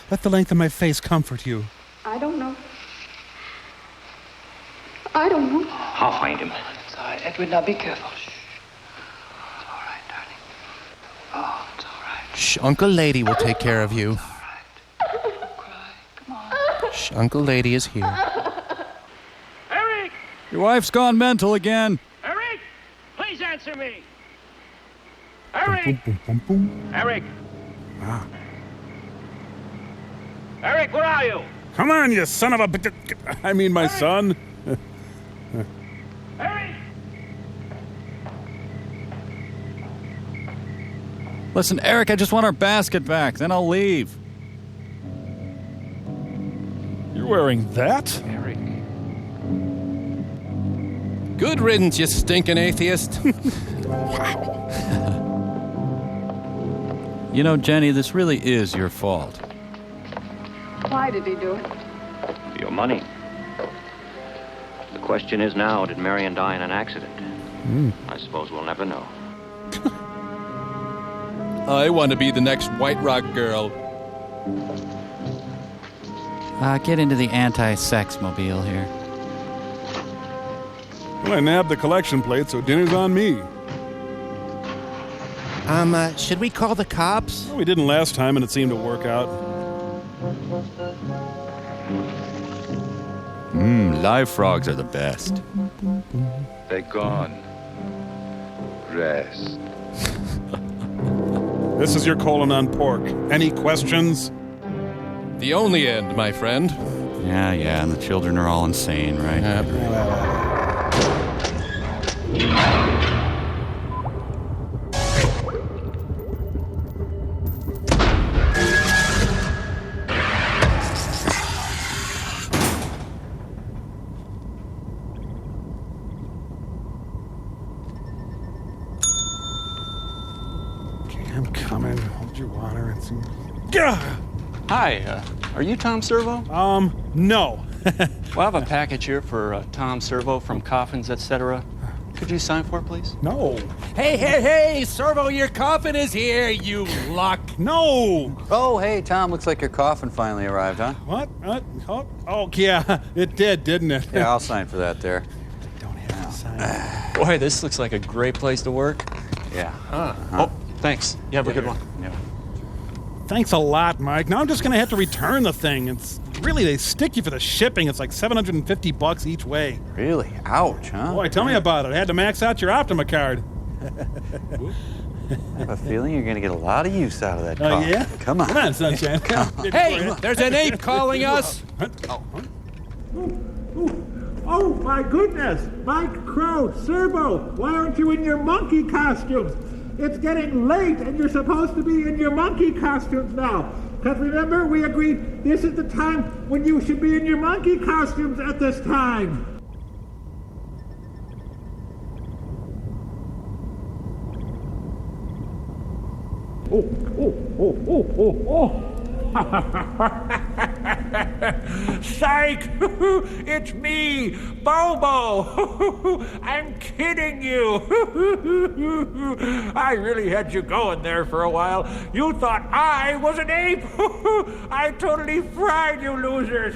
Let the length of my face comfort you. I don't know. I don't know. I'll find him. It's all right. Edward, now be careful. Shh. It's all right, darling. Oh, it's all right. Shh, Uncle Lady will take care of you. Shh, Uncle Lady is here. Eric! Your wife's gone mental again. Eric! Please answer me! Eric! Eric! Ah. Eric, where are you? Come on, you son of a... I mean, my son. Eric! Listen, Eric, I just want our basket back. Then I'll leave. You're wearing that? Eric. Good riddance, you stinking atheist. Wow. You know, Jenny, this really is your fault. Why did he do it? Your money. The question is now, did Marion die in an accident? I suppose we'll never know. I want to be the next White Rock girl. Get into the anti-sex mobile here. Well, I nabbed the collection plate, so dinner's on me. Should we call the cops? Well, we didn't last time, and it seemed to work out. Live frogs are the best. They're gone. Rest. This is your colon on pork. Any questions? The only end, my friend. Yeah, and the children are all insane, right? I'm coming. Hold your water and see. Hi, are you Tom Servo? No. Well, I have a package here for Tom Servo from Coffins, etc. Could you sign for it, please? No. Hey, Servo, your coffin is here, you luck. No. Oh, hey, Tom, looks like your coffin finally arrived, huh? What? Oh, yeah, it did, didn't it? Yeah, I'll sign for that there. Don't have to sign. Boy, this looks like a great place to work. Yeah. Oh, thanks. You have a good one. Yep. Thanks a lot, Mike. Now I'm just gonna have to return the thing. It's really, they stick you for the shipping. It's like $750 each way. Really? Ouch, huh? Boy, tell me about it. I had to max out your Optima card. I have a feeling you're gonna get a lot of use out of that coffin. Yeah? Come on. Come on, sunshine. Hey, there's an ape calling us. Oh, my goodness! Mike Crow, Servo, why aren't you in your monkey costumes? It's getting late and you're supposed to be in your monkey costumes now. Because remember, we agreed this is the time when you should be in your monkey costumes at this time. Oh. Psych! It's me, Bobo! I'm kidding you! I really had you going there for a while. You thought I was an ape! I totally fried you losers!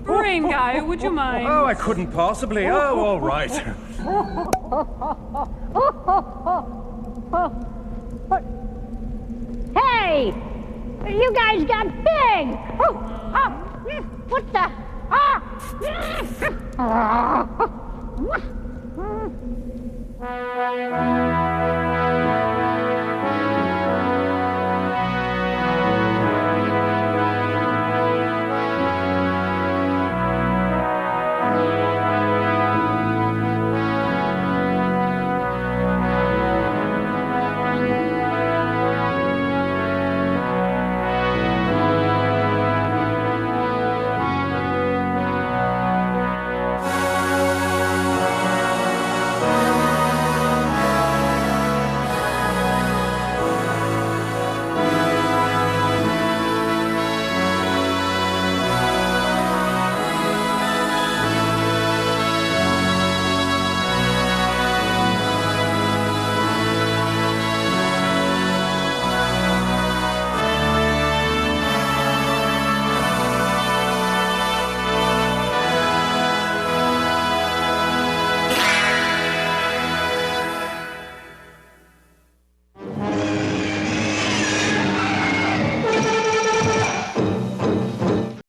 Brain guy, would you mind? Oh, I couldn't possibly. Oh, all right. Hey! You guys got big! What the?